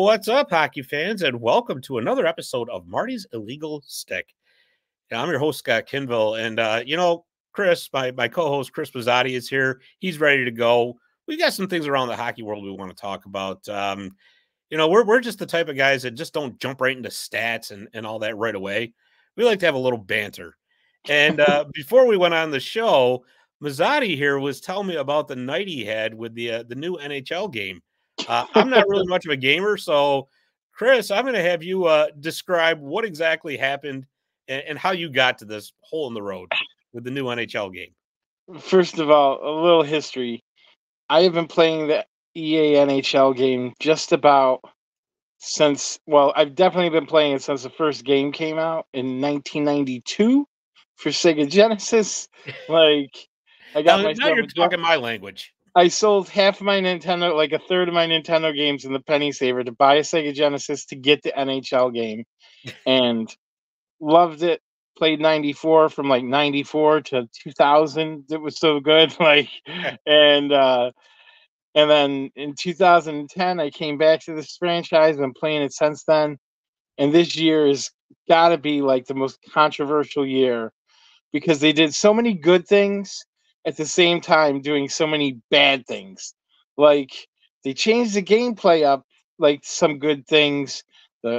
What's up, hockey fans, and welcome to another episode of Marty's Illegal Stick. I'm your host, Scott Kinville, and Chris, my co-host, Chris Pizzotti, is here. He's ready to go. We got some things around the hockey world we want to talk about. We're just the type of guys that just don't jump right into stats and all that right away. We like to have a little banter. And before we went on the show, Mazzotti here was telling me about the night he had with the new NHL game. I'm not really much of a gamer, so Chris, I'm going to have you describe what exactly happened and how you got to this hole in the road with the new NHL game. First of all, a little history. I have been playing the EA NHL game just about since, well, I've definitely been playing it since the first game came out in 1992 for Sega Genesis. Like, I got now you're talking my language. I sold half of my Nintendo, like a third of my Nintendo games in the penny saver to buy a Sega Genesis to get the NHL game, and loved it. Played 94 from like 94 to 2000. It was so good. And then in 2010, I came back to this franchise. Been playing it since then. And this year has got to be like the most controversial year because they did so many good things at the same time doing so many bad things. Like, they changed the gameplay up, like some good things. They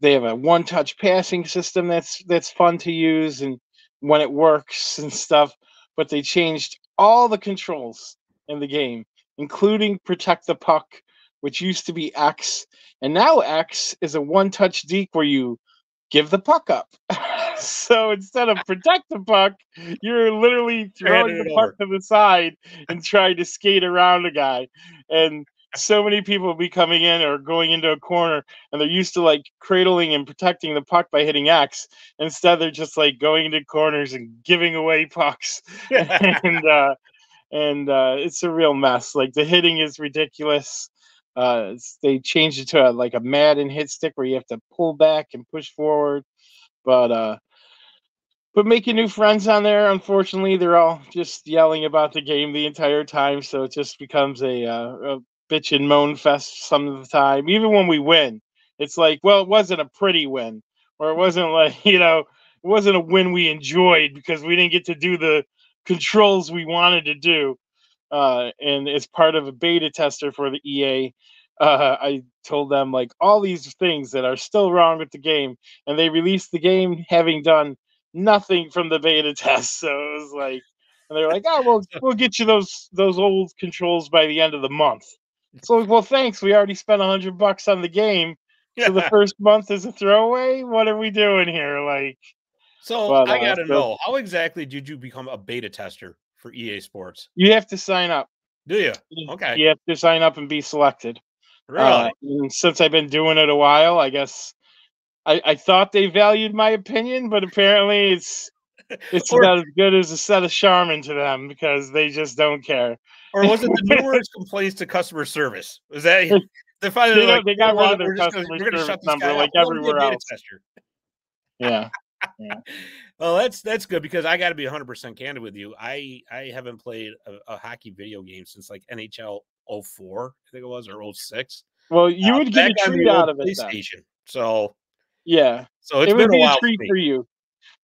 have a one-touch passing system that's fun to use and when it works and stuff. But they changed all the controls in the game, including protect the puck, which used to be X, and now X is a one-touch deke where you give the puck up. So instead of protect the puck, you're literally throwing the puck to the side and trying to skate around a guy. And so many people will be coming in or going into a corner, and they're used to like cradling and protecting the puck by hitting X. Instead, they're just like going into corners and giving away pucks. and it's a real mess. Like, the hitting is ridiculous. They changed it to a Madden hit stick where you have to pull back and push forward. But making new friends on there, unfortunately, they're all just yelling about the game the entire time. So it just becomes a bitch and moan fest some of the time. Even when we win, it's like, well, it wasn't a pretty win, or it wasn't it wasn't a win we enjoyed because we didn't get to do the controls we wanted to do. And as part of a beta tester for the EA, I told them like all these things that are still wrong with the game, and they released the game having done nothing from the beta test. So it was like, and they're like, "Oh, well, we'll get you those old controls by the end of the month." So, well, thanks. We already spent $100 on the game, so the first month is a throwaway. What are we doing here? I gotta know, how exactly did you become a beta tester for EA Sports? You have to sign up. Do you? Okay. You have to sign up and be selected. Really? And since I've been doing it a while, I guess I thought they valued my opinion, but apparently it's about as good as a set of Charmin to them because they just don't care. Or was it the numerous complaints to customer service? Was that they finally they got rid of their customer service number like everywhere else? Yeah. Well, that's good because I got to be 100% candid with you. I haven't played a hockey video game since like NHL 04, I think it was, or 06. Well, you would get a treat out of it. PlayStation. So yeah, so it would be a treat for you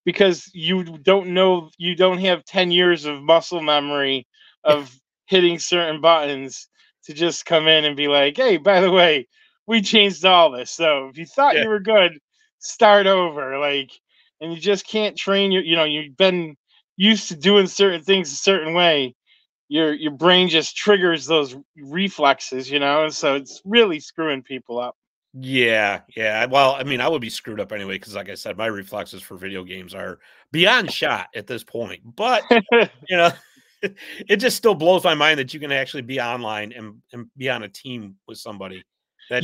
because you don't have 10 years of muscle memory of hitting certain buttons to just come in and be like, hey, by the way, we changed all this. So if you thought you were good, start over. And you just can't train you've been used to doing certain things a certain way. Your brain just triggers those reflexes, and so it's really screwing people up. Yeah. Well, I mean, I would be screwed up anyway because, like I said, my reflexes for video games are beyond shot at this point. But it just still blows my mind that you can actually be online and be on a team with somebody. That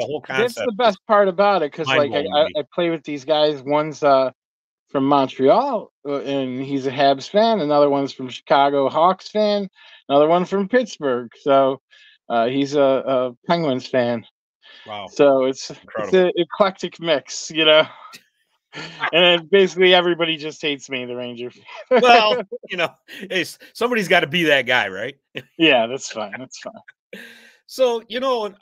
whole concept. That's the best part about it because, I play with these guys. One's from Montreal, and he's a Habs fan. Another one's from Chicago Hawks fan. Another one from Pittsburgh. So he's a Penguins fan. Wow. So it's an eclectic mix, And then basically everybody just hates me, the Ranger. Well, hey, somebody's got to be that guy, right? Yeah, that's fine. So,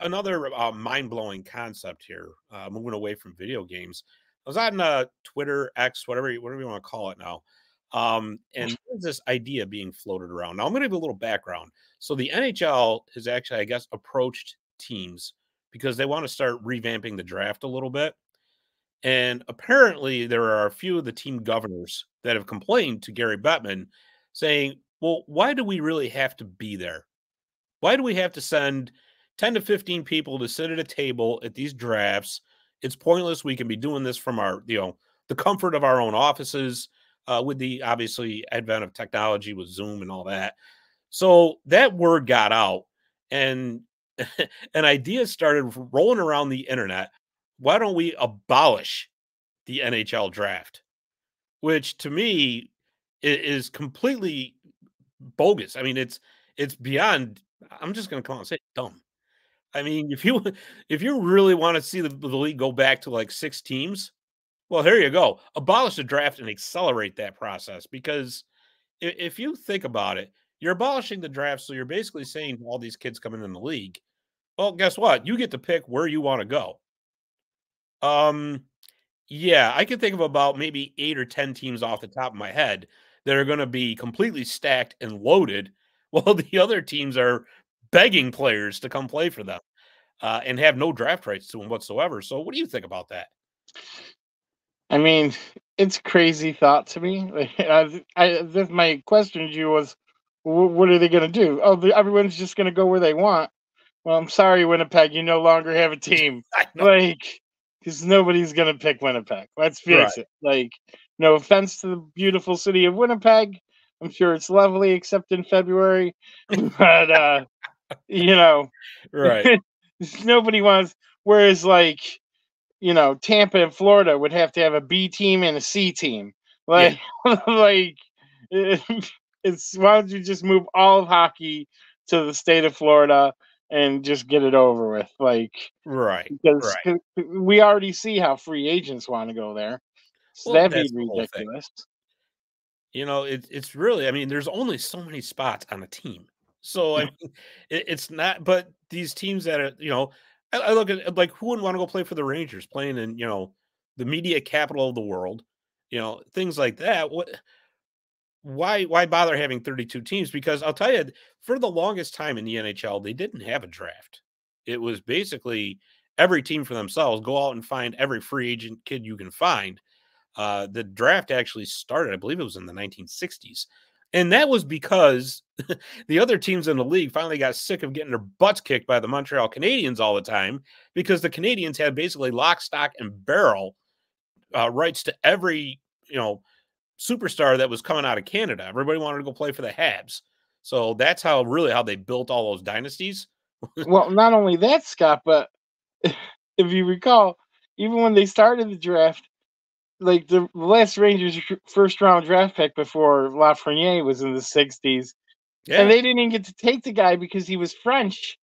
another mind-blowing concept here, moving away from video games. I was on Twitter, X, whatever you want to call it now. And there's this idea being floated around. Now, I'm going to give a little background. So, the NHL has actually, I guess, approached teams because they want to start revamping the draft a little bit. And apparently, there are a few of the team governors that have complained to Gary Bettman saying, well, why do we really have to be there? Why do we have to send 10 to 15 people to sit at a table at these drafts? It's pointless. We can be doing this from the comfort of our own offices, with the obviously advent of technology with Zoom and all that. So that word got out, and an idea started rolling around the internet. Why don't we abolish the NHL draft? Which to me is completely bogus. I mean, it's beyond. I'm just going to come out and say dumb. I mean, if you really want to see the league go back to like 6 teams, well, here you go. Abolish the draft and accelerate that process. Because if you think about it, you're abolishing the draft, so you're basically saying to all these kids coming in the league, well, guess what? You get to pick where you want to go. Yeah, I can think of about maybe 8 or 10 teams off the top of my head that are going to be completely stacked and loaded, while the other teams are begging players to come play for them, and have no draft rights to them whatsoever. So, what do you think about that? I mean, it's crazy thought to me. Like, my question to you was, what are they going to do? Oh, everyone's just going to go where they want. Well, I'm sorry, Winnipeg, you no longer have a team. I know, Like, because nobody's going to pick Winnipeg. Let's right, face it. Like, no offense to the beautiful city of Winnipeg. I'm sure it's lovely, except in February. But, you know, right, nobody wants. Whereas, like, Tampa and Florida would have to have a B team and a C team. yeah, Like, like it's why don't you just move all of hockey to the state of Florida and just get it over with? Like, right, because right. we already see how free agents want to go there, so Well, that'd be that's the whole thing. ridiculous. It's really, I mean, there's only so many spots on a team. So, I mean, it's not, but these teams that are, I look at like who wouldn't want to go play for the Rangers playing in, the media capital of the world, things like that. Why bother having 32 teams? Because I'll tell you, for the longest time in the NHL, they didn't have a draft. It was basically every team for themselves, go out and find every free agent kid you can find. The draft actually started, I believe it was in the 1960s. And that was because the other teams in the league finally got sick of getting their butts kicked by the Montreal Canadiens all the time, because the Canadiens had basically lock, stock, and barrel rights to every, superstar that was coming out of Canada. Everybody wanted to go play for the Habs. So that's how they built all those dynasties. Well, not only that, Scott, but if you recall, even when they started the draft, like the last Rangers first round draft pick before Lafreniere was in the 60s, and Yeah, they didn't even get to take the guy because he was French.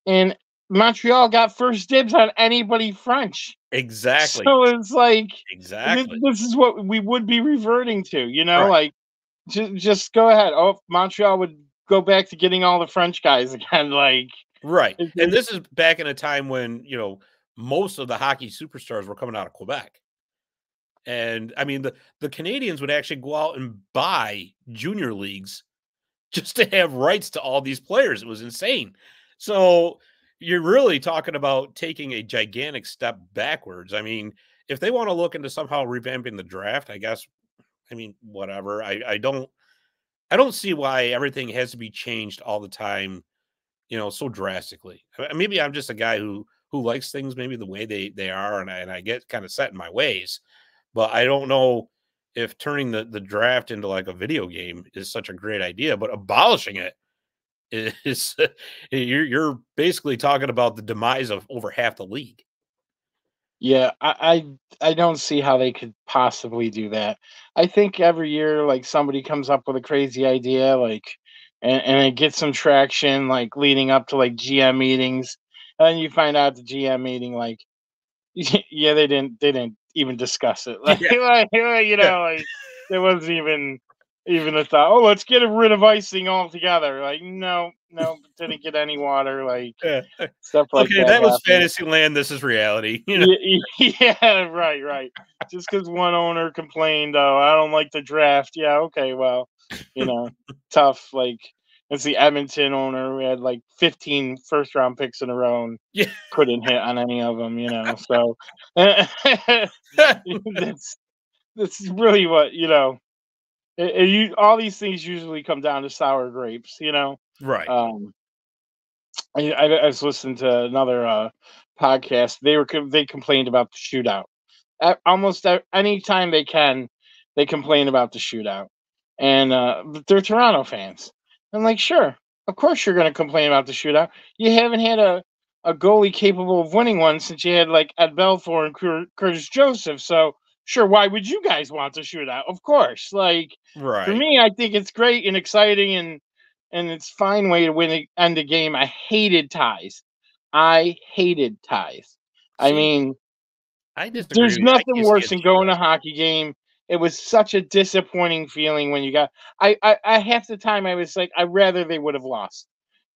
And Montreal got first dibs on anybody French. exactly. So it's like Exactly. this is what we would be reverting to, Right. like just go ahead. Oh, Montreal would go back to getting all the French guys again. Like, Right. And it- this is back in a time when, most of the hockey superstars were coming out of Quebec. And I mean, the Canadians would actually go out and buy junior leagues just to have rights to all these players. It was insane. So you're really talking about taking a gigantic step backwards. I mean, if they want to look into somehow revamping the draft, I guess, I mean, whatever. I don't see why everything has to be changed all the time, so drastically. Maybe I'm just a guy who likes things maybe the way they are, and I get kind of set in my ways. But I don't know if turning the draft into like a video game is such a great idea, but abolishing it is you're basically talking about the demise of over half the league. yeah, I don't see how they could possibly do that. I think every year, like somebody comes up with a crazy idea, like, and it gets some traction, like leading up to like GM meetings, and then you find out the GM meeting, like, yeah, they didn't even discuss it. Like, Yeah, yeah, like there wasn't even a thought. Oh, let's get rid of icing altogether. Like, no, no, didn't get any water. Like Yeah. stuff like Okay, that that was happened. fantasy land. This is reality. Yeah, yeah, right, right. Just because one owner complained, oh, I don't like the draft. Yeah, okay, well, you know, tough. Like it's the Edmonton owner. We had like 15 first-round picks in a row and Yeah. couldn't hit on any of them. So that's that's really what all these things usually come down to sour grapes. Right. Um, I was listening to another podcast. They complained about the shootout. Almost any time they can, they complain about the shootout, and but they're Toronto fans. I'm like, sure, of course you're going to complain about the shootout. You haven't had a goalie capable of winning one since you had like Ed Belfour and Curtis Joseph. So sure, why would you guys want the shootout? Of course, like for Right. me, I think it's great and exciting and it's a fine way to end a game. I hated ties. I hated ties. I See, mean, I disagree there's with you. I nothing can't worse stand the than going to shootout. a hockey game. It was such a disappointing feeling when you got. I half the time I was like, I'd rather they would have lost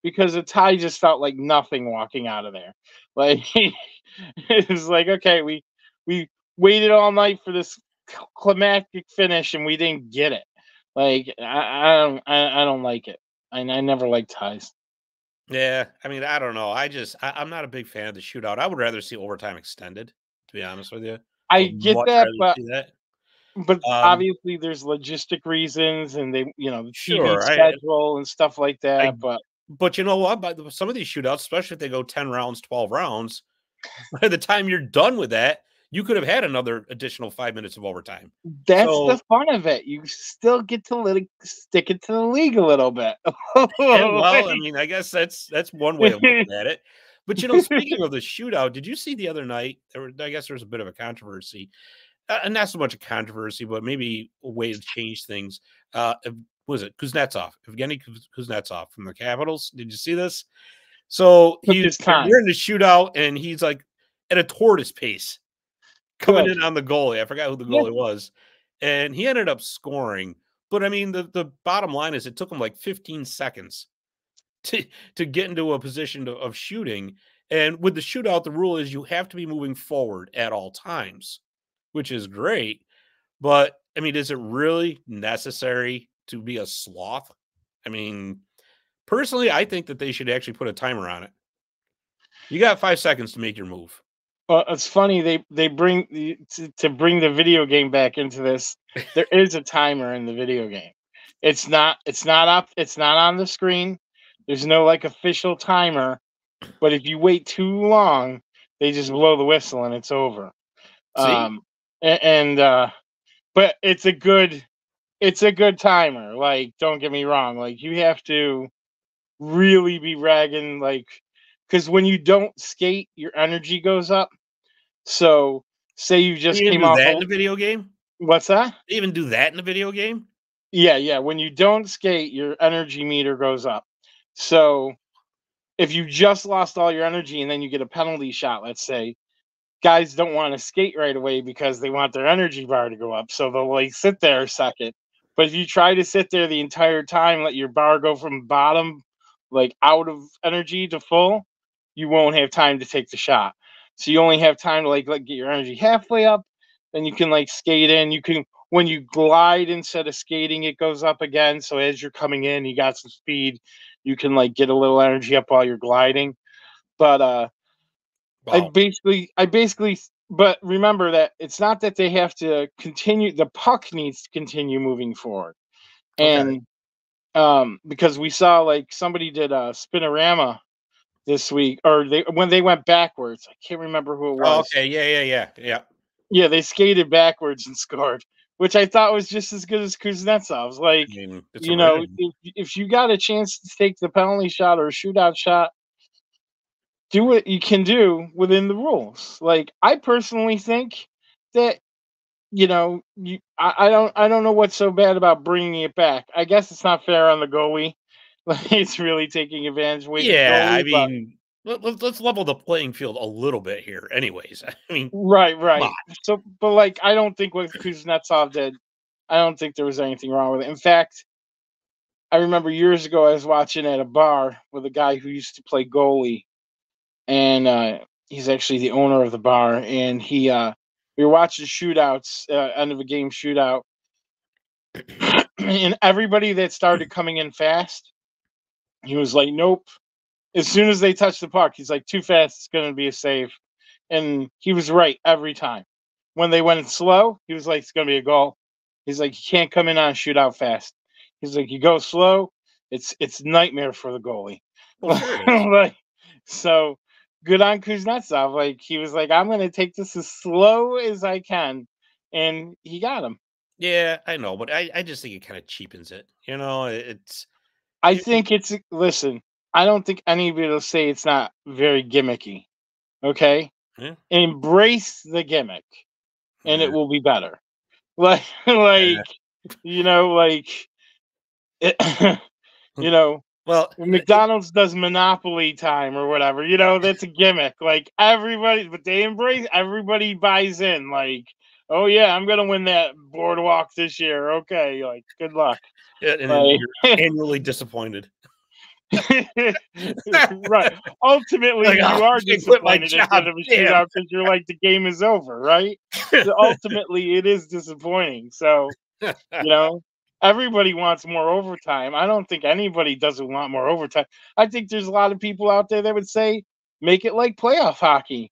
because the tie just felt like nothing walking out of there. Like it was like, okay, we waited all night for this climactic finish and we didn't get it. Like I don't like it. I never liked ties. Yeah, I mean, I don't know. I'm not a big fan of the shootout. I would rather see overtime extended, to be honest with you. I I would get much that, rather but see that. But Um, obviously there's logistic reasons and the TV sure. schedule and stuff like I, that, but but you know what? But some of these shootouts, especially if they go 10 rounds, 12 rounds, by the time you're done with that, you could have had another additional 5 minutes of overtime. that's the So, fun of it. You still get to stick it to the league a little bit. yeah, well, I mean, I guess that's one way of looking at it. But speaking of the shootout, did you see the other night? I guess there was a bit of a controversy, and not so much a controversy, but maybe a way to change things. Was it Kuznetsov? Evgeny Kuznetsov from the Capitals. Did you see this? So Took his we're time. in the shootout, and he's like at a tortoise pace coming Good. in on the goalie. I forgot who the Yeah. goalie was, and he ended up scoring. But I mean, the bottom line is it took him like 15 seconds to get into a position of shooting. And with the shootout, the rule is you have to be moving forward at all times, which is great. But I mean, is it really necessary to be a sloth? I mean, personally, I think that they should actually put a timer on it. You got 5 seconds to make your move. Well, it's funny they bring to bring the video game back into this. There is a timer in the video game. It's not up. It's not on the screen. There's no like official timer. But if you wait too long, they just blow the whistle and it's over. See? Um, and but it's a good timer. Like, don't get me wrong. Like, you have to really be ragging, like, because when you don't skate, your energy goes up. So, say you Can just you even came do off that a in a video game? what's that? They even do that in a video game? Yeah, yeah. When you don't skate, your energy meter goes up. So, if you just lost all your energy and then you get a penalty shot, let's say, guys don't want to skate right away because they want their energy bar to go up. So they'll like sit there a second. But if you try to sit there the entire time, let your bar go from bottom, like out of energy to full, you won't have time to take the shot. So you only have time to like get your energy halfway up, then you can like skate in. You can when you glide instead of skating, it goes up again. So as you're coming in, you got some speed. You can like get a little energy up while you're gliding. But Wow. I basically, but remember that it's not that they have to continue. The puck needs to continue moving forward, Okay. and because we saw like somebody did a spinorama this week, or when they went backwards. I can't remember who it Oh, was. okay. Yeah. Yeah, they skated backwards and scored, which I thought was just as good as Kuznetsov's. I Like, mean, it's a random. if you got a chance to take the penalty shot or a shootout shot, do what you can do within the rules. Like, I personally think that I don't know what's so bad about bringing it back. I guess it's not fair on the goalie. Like, it's really taking advantage away from the Yeah, I goalie. But mean, let's level the playing field a little bit here. Anyways, I mean, right, come on. right. So, but like, I don't think what Kuznetsov did. I don't think there was anything wrong with it. In fact, I remember years ago I was watching at a bar with a guy who used to play goalie, and he's actually the owner of the bar. And we were watching shootouts, end of a game shootout, and everybody that started coming in fast, he was like, "Nope." As soon as they touch the puck, he's like, "Too fast. It's going to be a save." And he was right every time. When they went slow, he was like, "It's going to be a goal." He's like, "You can't come in on a shootout fast." He's like, "You go slow, it's nightmare for the goalie." Well, sure it is. Like, so good on Kuznetsov. Like, he was like, "I'm going to take this as slow as I can," and he got him. Yeah, I know, but I just think it kind of cheapens it. You know, it's I it, think it's listen. I don't think anybody will say it's not very gimmicky. Okay, yeah, embrace the gimmick, and yeah, it will be better. Like, like yeah. like, you know, Well, when McDonald's does Monopoly time or whatever, that's a gimmick. Like, everybody, but they embrace. Everybody buys in. Like, oh yeah, I'm gonna win that boardwalk this year. Okay, like, good luck. and then Like, you're annually disappointed. right. Ultimately, Like, oh, you are I can't quit my disappointed at the job. end of a Damn. shootout because you're like, the game is over, right? So ultimately, it is disappointing. So, you know, everybody wants more overtime. I don't think anybody doesn't want more overtime. I think there's a lot of people out there that would say, make it like playoff hockey.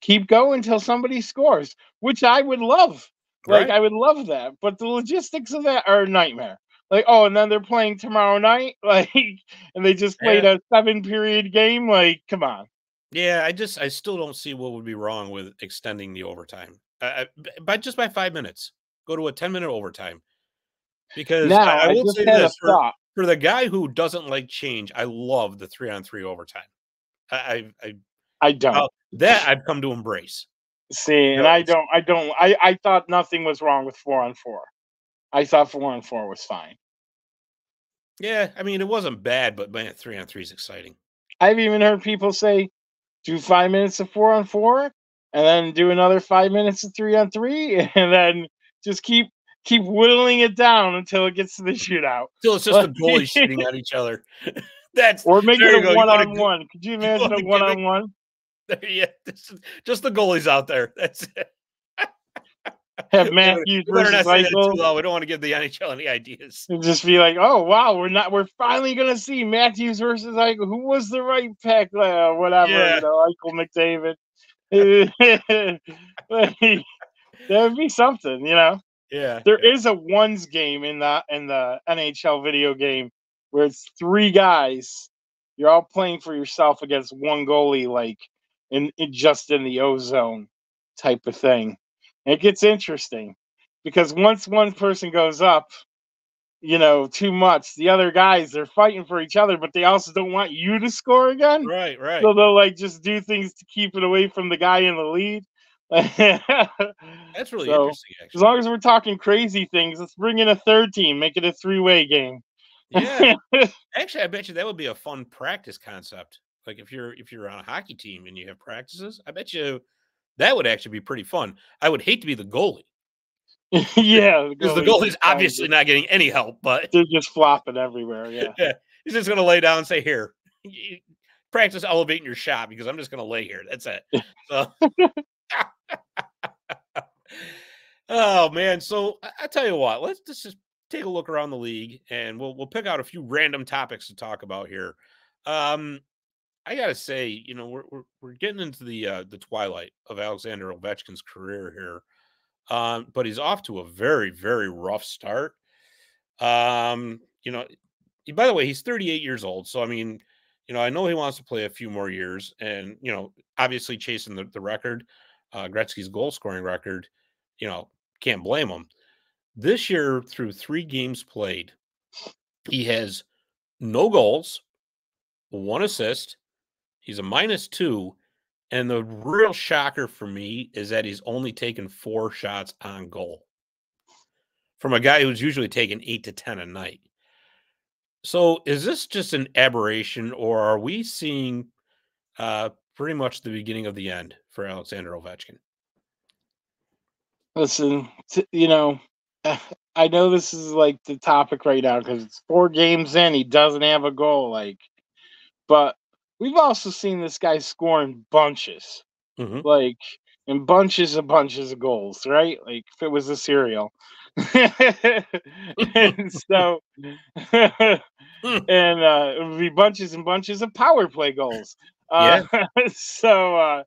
Keep going until somebody scores, which I would love. Like, Right? I would love that. But the logistics of that are a nightmare. Like, oh, and then they're playing tomorrow night, like, and they just played Yeah. a 7-period game. Like, come on. Yeah, I still don't see what would be wrong with extending the overtime. By just by 5 minutes. Go to a 10-minute overtime. Because Now, I I will just say had a this thought. for the guy who doesn't like change, I love the 3-on-3 overtime. I I don't that I've come to embrace. see, You and know, I it's don't. I don't. I thought nothing was wrong with 4-on-4. I thought 4-on-4 was fine. yeah, I mean, it wasn't bad, but man, 3-on-3 is exciting. I've even heard people say, do 5 minutes of 4-on-4, and then do another 5 minutes of 3-on-3, and then just keep whittling it down until it gets to the shootout. Till it's just the Like, goalies shooting at each other. That's or make it there a you go. one-on-one. Could you You imagine want a a gimmick? one-on-one? Yeah, just the goalies out there. That's it. Have Matthews We better versus not say that too Eichel, loud. We don't want to give the NHL any ideas. and just be like, "Oh wow, we're finally gonna see Matthews versus Eichel. Who was the right pick? Whatever, Yeah. Eichel McDavid." Like, that would be something, Yeah, There yeah. is a ones game in the NHL video game where it's three guys. You're all playing for yourself against one goalie, like just in the ozone type of thing. And it gets interesting because once one person goes up, too much, the other guys, they're fighting for each other, but they also don't want you to score again. Right, So right. they'll like just do things to keep it away from the guy in the lead. That's really So interesting, as actually. long as we're talking crazy things, let's bring in a third team, make it a three-way game. Yeah. Actually, I bet you that would be a fun practice concept. Like if you're on a hockey team and you have practices, I bet you that would actually be pretty fun. I would hate to be the goalie Yeah, the because the goalie's goalie's just obviously not getting any help, but they're just flopping everywhere. Yeah. yeah, he's just gonna lay down and say, "Here, practice elevating your shot because I'm just gonna lay here. That's it." So, oh man. So I tell you what, let's just take a look around the league and we'll pick out a few random topics to talk about here. Um, I gotta say, we're getting into the twilight of Alexander Ovechkin's career here. But he's off to a very, very rough start. Um, you know, by the way, he's 38 years old. So I mean, I know he wants to play a few more years and obviously chasing the record, Gretzky's goal scoring record, you know, can't blame him. This year, through 3 games played, he has no goals, 1 assist. He's a -2. And the real shocker for me is that he's only taken 4 shots on goal from a guy who's usually taking 8 to 10 a night. So is this just an aberration, or are we seeing pretty much the beginning of the end for Alexander Ovechkin? Listen, I know this is like the topic right now because it's 4 games in. He doesn't have a goal. But we've also seen this guy score in bunches, Mhm. like in bunches and bunches of goals, right? Like if it was a cereal. And so it would be bunches and bunches of power play goals. Uh, Yeah, so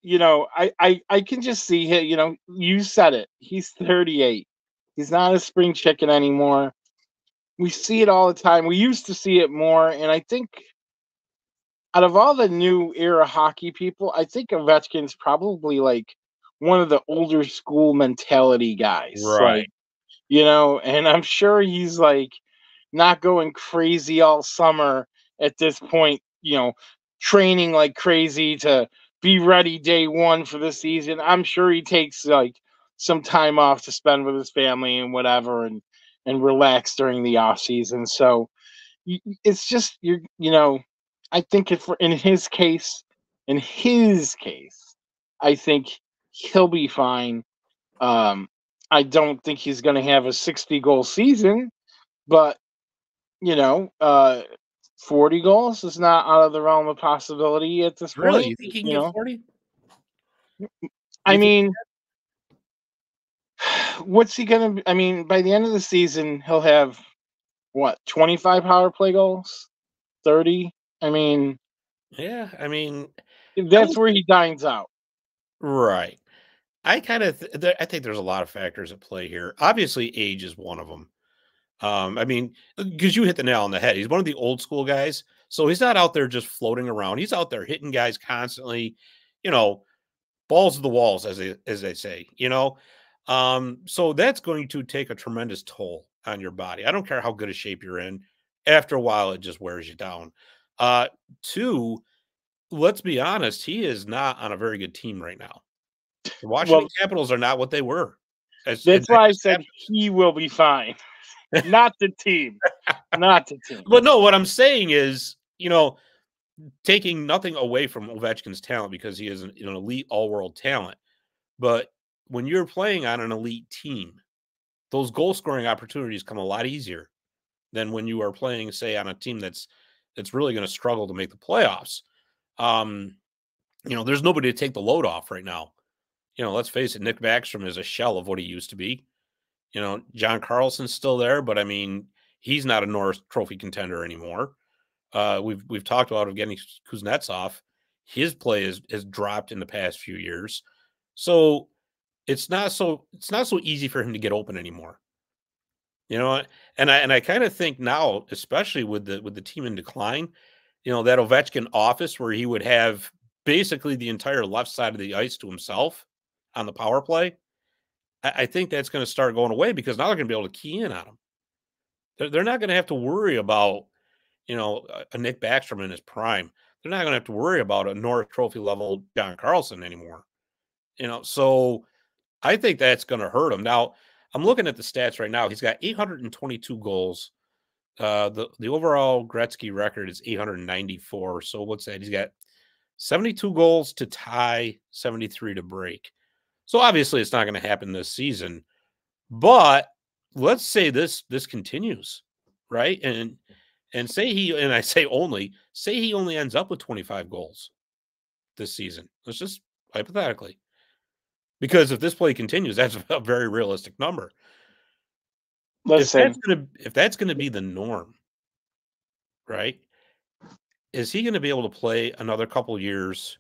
I can just see him. You said it. He's 38. He's not a spring chicken anymore. We see it all the time. We used to see it more, and I think out of all the new era hockey people, I think Ovechkin's probably like one of the older school mentality guys. right. And I'm sure he's like not going crazy all summer at this point, training like crazy to be ready day one for the season. I'm sure he takes like some time off to spend with his family and whatever and relax during the off season. So it's just I think if in his case, I think he'll be fine. um I don't think he's going to have a 60 goal season, but you know uh 40 goals is not out of the realm of possibility at this Really? point. You think he can get 40? I You think mean, what's he going to I mean, by the end of the season he'll have what, 25 power play goals, 30. I mean, yeah, I mean, I that's will. where he dines out. Right. I kind of I think there's a lot of factors at play here. Obviously, age is one of them. I mean, because you hit the nail on the head. He's one of the old school guys, so he's not out there just floating around. He's out there hitting guys constantly, you know, balls to the walls, as they say. So that's going to take a tremendous toll on your body. I don't care how good a shape you're in. After a while, it just wears you down. Uh, Two, let's be honest, he is not on a very good team right now. The Washington Well, Capitals are not what they were. And that's that why I just said he will be fine. Not the team. Not the team. But no, what I'm saying is, taking nothing away from Ovechkin's talent because he is an elite all-world talent. But when you're playing on an elite team, those goal scoring opportunities come a lot easier than when you are playing, say, on a team that's really going to struggle to make the playoffs. Um, there's nobody to take the load off right now. Let's face it, Nick Backstrom is a shell of what he used to be. John Carlson's still there, but I mean, he's not a Norris Trophy contender anymore. We've talked about Evgeny Kuznetsov. His play has dropped in the past few years, so it's not so easy for him to get open anymore. And I kind of think now, especially with the team in decline, that Ovechkin office where he would have basically the entire left side of the ice to himself on the power play. I think that's going to start going away because now they're going to be able to key in on him. They're not going to have to worry about a Nick Backstrom in his prime. They're not going to have to worry about a Norris Trophy level John Carlson anymore. So I think that's going to hurt him. Now, I'm looking at the stats right now. He's got 822 goals. The overall Gretzky record is 894. So what's that? He's got 72 goals to tie, 73 to break. So obviously it's not going to happen this season. But let's say this continues, right? And say he only ends up with 25 goals this season. Let's just hypothetically. Because if this play continues, that's a very realistic number. If Listen, that's gonna be the norm, right? Is he gonna be able to play another couple years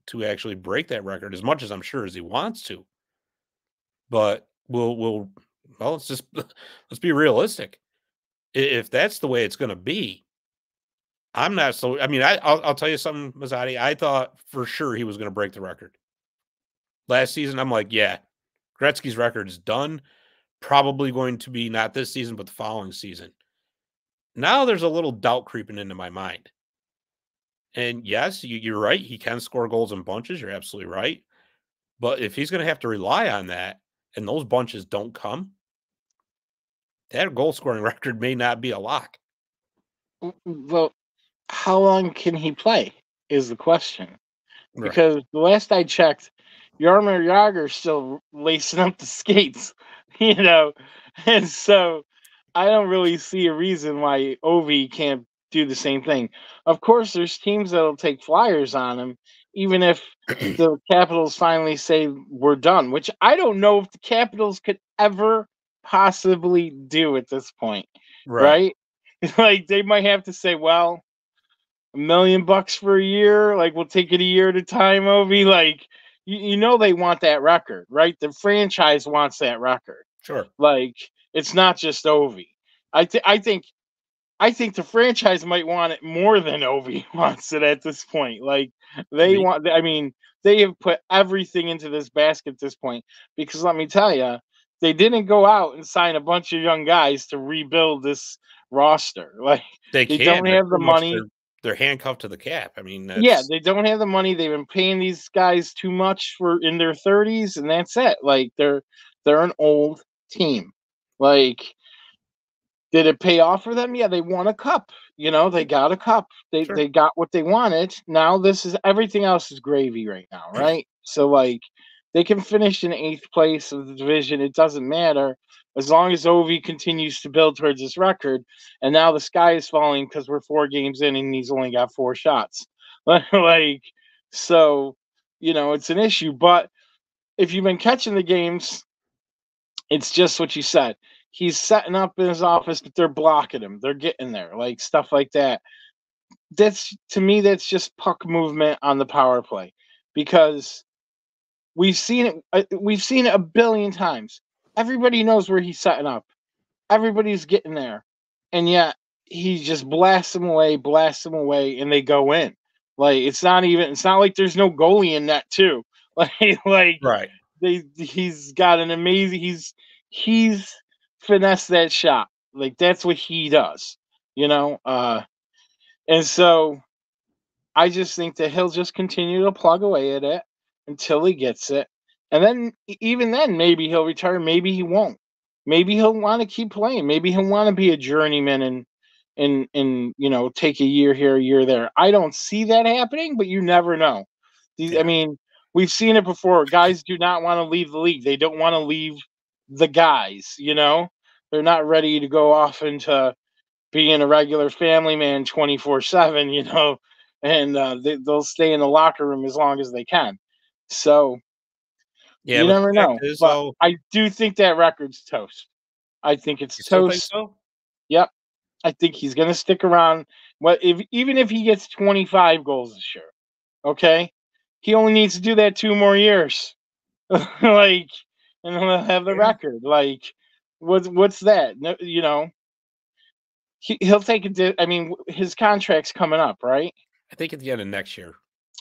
to actually break that record as much as I'm sure as he wants to? But well, let's just let's be realistic. If that's the way it's gonna be, I'm not so I mean, I'll tell you something, Mazzotti. I thought for sure he was gonna break the record. Last season, I'm like, yeah, Gretzky's record is done. Probably going to be not this season, but the following season. Now there's a little doubt creeping into my mind. And yes, you're right. He can score goals in bunches. You're absolutely right. But if he's going to have to rely on that and those bunches don't come, that goal scoring record may not be a lock. well, how long can he play is the question. Right. Because the last I checked, Yarmir Yager's still lacing up the skates. You know, And so I don't really see a reason why Ovi can't do the same thing. Of course, there's teams that'll take flyers on him, even if the Capitals finally say we're done, which I don't know if the Capitals could ever possibly do at this point, Right. right? Like they might have to say, well, $1 million for a year, like we'll take it a year at a time, Ovi. Like you know they want that record, right? The franchise wants that record. Sure. Like it's not just Ovi. I think the franchise might want it more than Ovi wants it at this point. Like Could they be. want. I mean, they have put everything into this basket at this point. Because let me tell you, they didn't go out and sign a bunch of young guys to rebuild this roster. Like They they can. don't They're have the pretty much money. they're handcuffed to the cap. I mean, Yeah, that's they don't have the money. They've been paying these guys too much for in their 30s, and that's it. Like they're an old team. Like did it pay off for them? Yeah, they won a cup. You know, they got a cup. They sure. they got what they wanted. Now this is everything else is gravy right now, right? So like they can finish in eighth place of the division. It doesn't matter as long as Ovi continues to build towards this record. And now the sky is falling because we're 4 games in and he's only got 4 shots. Like so, it's an issue. But if you've been catching the games, it's just what you said. He's setting up in his office, but they're blocking him. They're getting there, like stuff like that. That's to me, that's just puck movement on the power play, because we've seen it. We've seen it a billion times. Everybody knows where he's setting up. Everybody's getting there, and yet he just blasts them away, and they go in. Like it's not even. It's not like there's no goalie in that too. Like Right. he's got an amazing he's finessed that shot. Like that's what he does, you know? And so I just think that he'll just continue to plug away at it until he gets it. And then even then maybe he'll retire, maybe he won't. Maybe he'll want to keep playing. Maybe he'll want to be a journeyman and take a year here, a year there. I don't see that happening, but you never know. I Yeah. mean, we've seen it before. Guys do not want to leave the league. They don't want to leave the guys, They're not ready to go off into being a regular family man 24/7, and they'll stay in the locker room as long as they can. So Yeah, you but never the fact know. is, But though, I do think that record's toast. I think it's you still think toast. so? Yep. I think he's going to stick around. What if even if he gets 25 goals this year? Okay, he only needs to do that 2 more years, like, and he'll have the Yeah. record. Like, what's that? No, he'll take it. I mean, his contract's coming up, right? I think at the end of next year.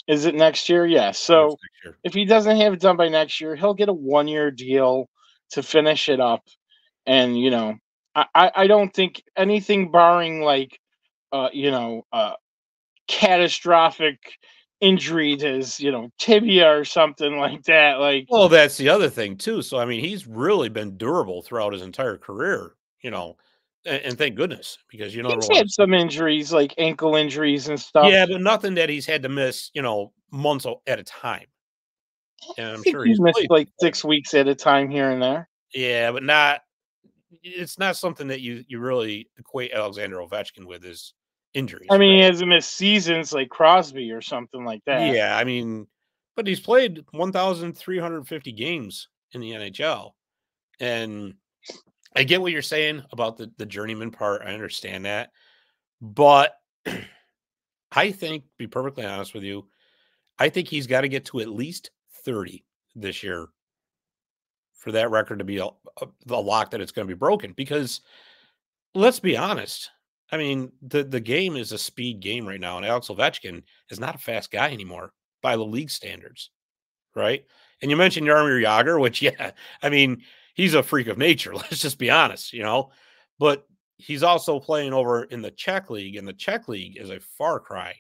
Is it next year? Yeah. I think it's So next year. if he doesn't have it done by next year, he'll get a 1 year deal to finish it up. And I don't think anything barring like uh you know uh catastrophic injury to his tibia or something like that. Like Well, that's the other thing too. So, I mean, he's really been durable throughout his entire career, and thank goodness because you never he's want had to see. some injuries, like ankle injuries and Yeah, stuff. but nothing that he's had to miss, months at a time. And I I'm think sure he he's missed played like before. 6 weeks at a time here and there. Yeah, but not. It's not something that you really equate Alexander Ovechkin with is I injuries, mean, he right? hasn't missed seasons like Crosby or something like that. Yeah, I mean, but he's played 1,350 games in the NHL, and I get what you're saying about the journeyman part. I understand that, but I think, be perfectly honest with you, I think he's got to get to at least 30 this year for that record to be a lock that it's going to be broken. Because let's be honest, I mean, the game is a speed game right now, and Alex Ovechkin is not a fast guy anymore by the league standards, right? And you mentioned Jaromir Jagr, which, yeah, I mean, he's a freak of nature. Let's just be honest. But he's also playing over in the Czech league, and the Czech league is a far cry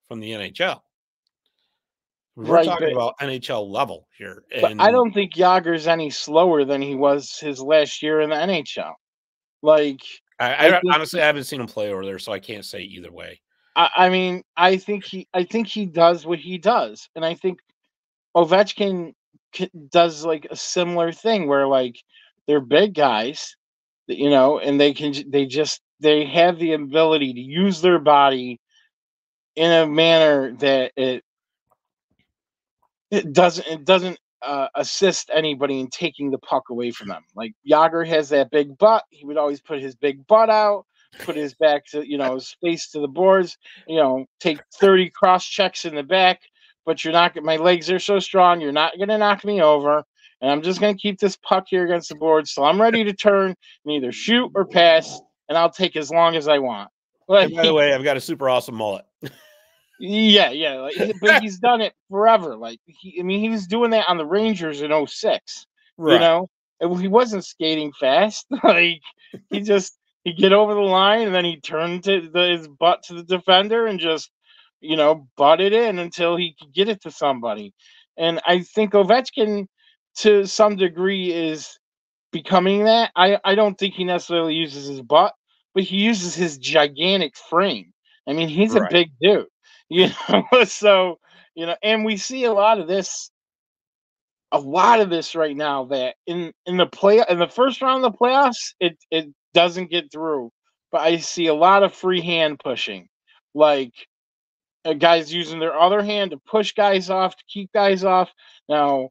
from the NHL. We're Right, talking about NHL level here, but I and don't think Yager's any slower than he was his last year in the NHL. Like, I I think honestly I haven't seen him play over there, so I can't say either way. I mean, I think he does what he does, and I think Ovechkin does like a similar thing where like they're big guys, and they have the ability to use their body in a manner that it doesn't assist anybody in taking the puck away from them. Like Yager has that big butt. He would always put his big butt out, put his back to, his face to the boards, take 30 cross checks in the back, but my legs are so strong, you're not going to knock me over. And I'm just going to keep this puck here against the board. So I'm ready to turn and either shoot or pass, and I'll take as long as I want. And by the way, I've got a super awesome mullet. Yeah. But he's done it forever. Like he was doing that on the Rangers in 06. Right. And he wasn't skating fast. Like he'd get over the line and then he'd turn his butt to the defender and just, butt it in until he could get it to somebody. And I think Ovechkin, to some degree, is becoming that. I don't think he necessarily uses his butt, but he uses his gigantic frame. I mean, he's a big dude. So and we see a lot of this right now, that in the first round of the playoffs, it doesn't get through, but I see a lot of free hand pushing, like guys using their other hand to push guys off, to keep guys off. Now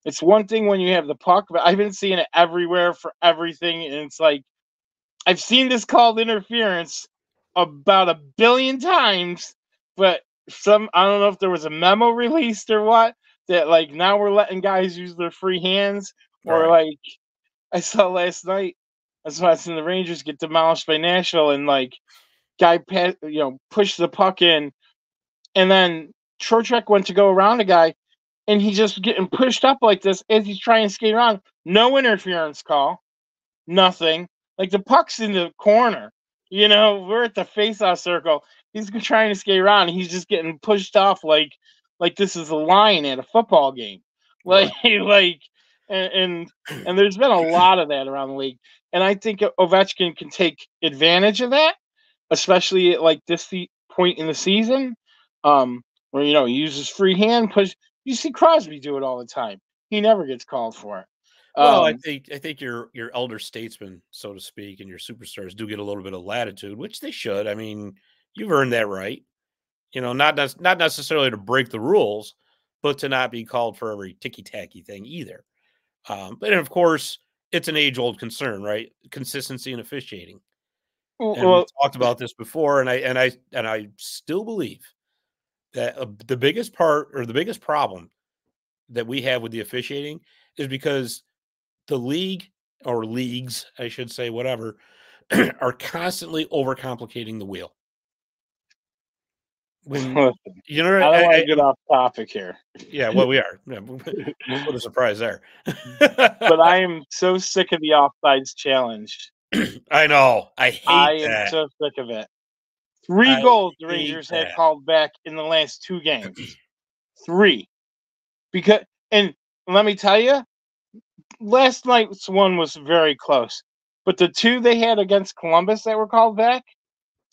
it's one thing when you have the puck, but I've been seeing it everywhere for everything, and it's like I've seen this called interference about 1 billion times, but I don't know if there was a memo released or what, that like now we're letting guys use their free hands, or like I saw last night, I was watching the Rangers get demolished by Nashville, and like guy pushed the puck in, and then Trocheck went to go around a guy, and he's just getting pushed up like this as he's trying to skate around. No interference call, nothing. Like the puck's in the corner. We're at the face-off circle. He's trying to skate around. And he's just getting pushed off like this is a line at a football game. Like, and there's been a lot of that around the league. And I think Ovechkin can take advantage of that, especially at like this point in the season, where he uses free hand push. You see Crosby do it all the time. He never gets called for it. Well, I think your elder statesmen, so to speak, and your superstars do get a little bit of latitude, which they should. I mean, you've earned that right. Not necessarily to break the rules, but to not be called for every ticky-tacky thing either. But of course, it's an age-old concern, right? Consistency in officiating. And we've talked about this before, and I still believe that the biggest part, or the biggest problem that we have with the officiating, is because the league, or leagues, I should say, whatever, are constantly overcomplicating the wheel. I don't want to get off topic here. Yeah, well, we are. Yeah, what a surprise there. But I am so sick of the offsides challenge. I know. I am so sick of it. 3 goals the Rangers had called back in the last 2 games. 3. And let me tell you, last night's one was very close. But the 2 they had against Columbus that were called back,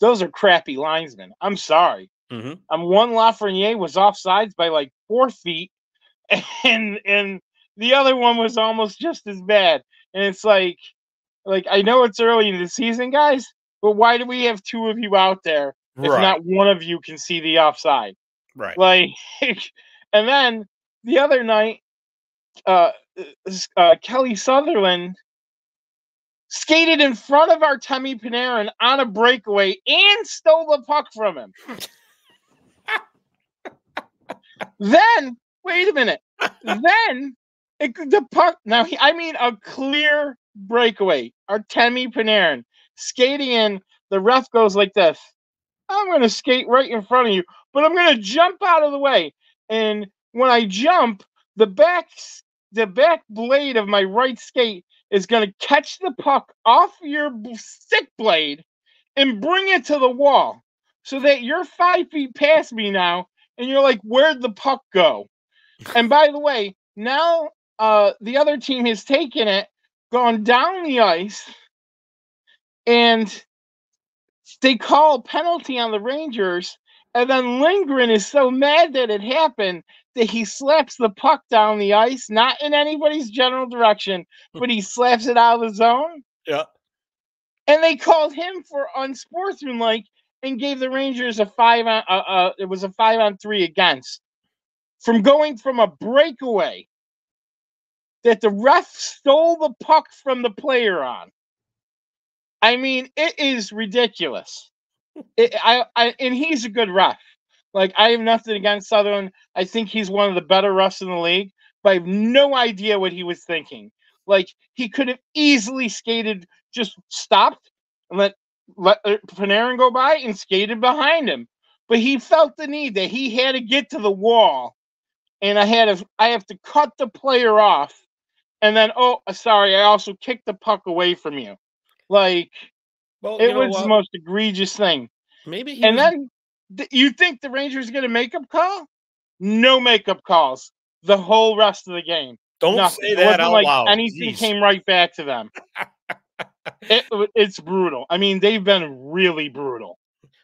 those are crappy linesmen. I'm sorry. Mm-hmm. One Lafreniere was offsides by like 4 feet, and the other one was almost just as bad. And it's like I know it's early in the season, guys, but why do we have 2 of you out there if not one of you can see the offside? Right. Like, and then the other night, Kelly Sutherland skated in front of Artemi Panarin on a breakaway and stole the puck from him. Then, wait a minute. Then, the puck, now, a clear breakaway. Artemi Panarin skating in, the ref goes like this. I'm going to skate right in front of you, but I'm going to jump out of the way. And when I jump, the back blade of my right skate is going to catch the puck off your stick blade and bring it to the wall, so that you're 5 feet past me now, and you're like, where'd the puck go? And by the way, now the other team has taken it, gone down the ice, and they call a penalty on the Rangers, and then Lindgren is so mad that it happened that he slaps the puck down the ice, not in anybody's general direction, but he slaps it out of the zone. Yeah. And they called him for unsportsmanlike and gave the Rangers a 5-on it was a 5-on-3 against from going from a breakaway that the ref stole the puck from the player on. I mean, it is ridiculous. And he's a good ref. Like, I have nothing against Sutherland. I think he's one of the better refs in the league, but I have no idea what he was thinking. Like, he could have easily skated, just stopped and let Panarin go by and skated behind him. But he felt the need that he had to get to the wall, and I have to cut the player off, and then, oh, sorry, I also kicked the puck away from you. Like, Well, it you know was the what? most egregious thing. Maybe he And was. then you think the Rangers get a makeup call? No makeup calls the whole rest of the game. Don't Nothing. say It that wasn't out like loud. anything Jeez. came right back to them. It's brutal. I mean, they've been really brutal.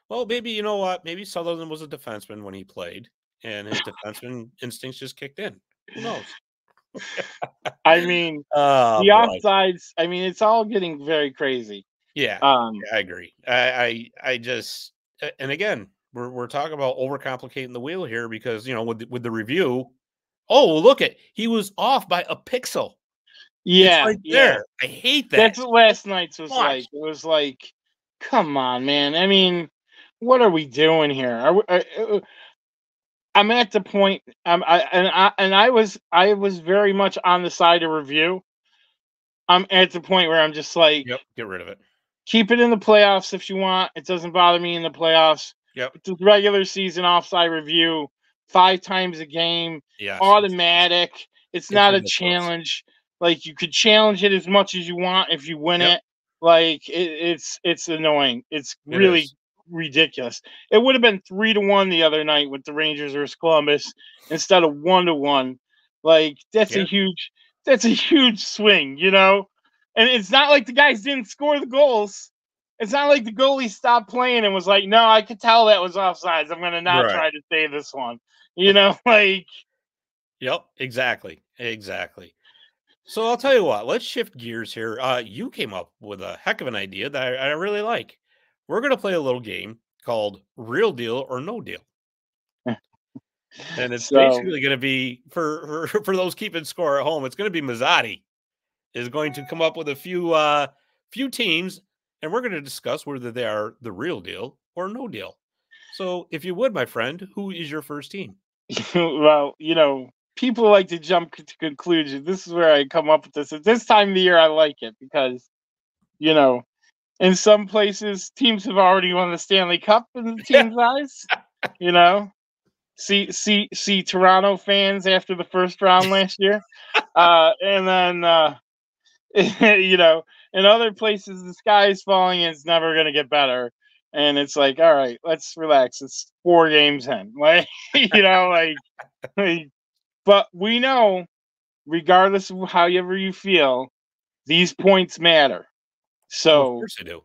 Well, maybe you know what? Maybe Sutherland was a defenseman when he played, and his defenseman instincts just kicked in. Who knows? I mean, Oh the boy. offsides. I mean, it's all getting very crazy. Yeah, Um, I agree. I just and again, we're talking about overcomplicating the wheel here because with the review, oh look at he was off by a pixel. It's yeah, right yeah. there. I hate that That's what so last night's was like. much. It was like, come on, man. I mean, what are we doing here? I'm at the point. I was very much on the side of review. I'm at the point where I'm just like, Yep, get rid of it. keep it in the playoffs if you want. It doesn't bother me in the playoffs. Yep. It's a regular season offside review, 5 times a game, Yes, automatic. It's it's not a ridiculous. challenge. Like, you could challenge it as much as you want if you win Yep, it. Like, it's annoying. It's it really is. ridiculous. It would have been 3-1 the other night with the Rangers versus Columbus instead of 1-1. Like, Yeah, that's a huge swing, you know? And it's not like the guys didn't score the goals. It's not like the goalie stopped playing and was like, "No, I could tell that was offsides. I'm gonna not right. try to save this one." You know, like, Yep, exactly, exactly. So I'll tell you what, let's shift gears here. You came up with a heck of an idea that I really like. We're going to play a little game called Real Deal or No Deal. And it's so basically going to be for those keeping score at home. It's going to be Mazzotti is going to come up with a few teams, and we're going to discuss whether they are the real deal or no deal. So, if you would, my friend, who is your first team? well, people like to jump to conclusions. This is where I come up with this. At this time of the year, I like it because, you know, in some places, teams have already won the Stanley Cup in the team's eyes. You know, see Toronto fans after the first round last year, and then you know, in other places the sky is falling and it's never gonna get better. And it's like, all right, let's relax. It's 4 games in. Like, like, but we know, regardless of however you feel, these points matter. Well, of So, course I do.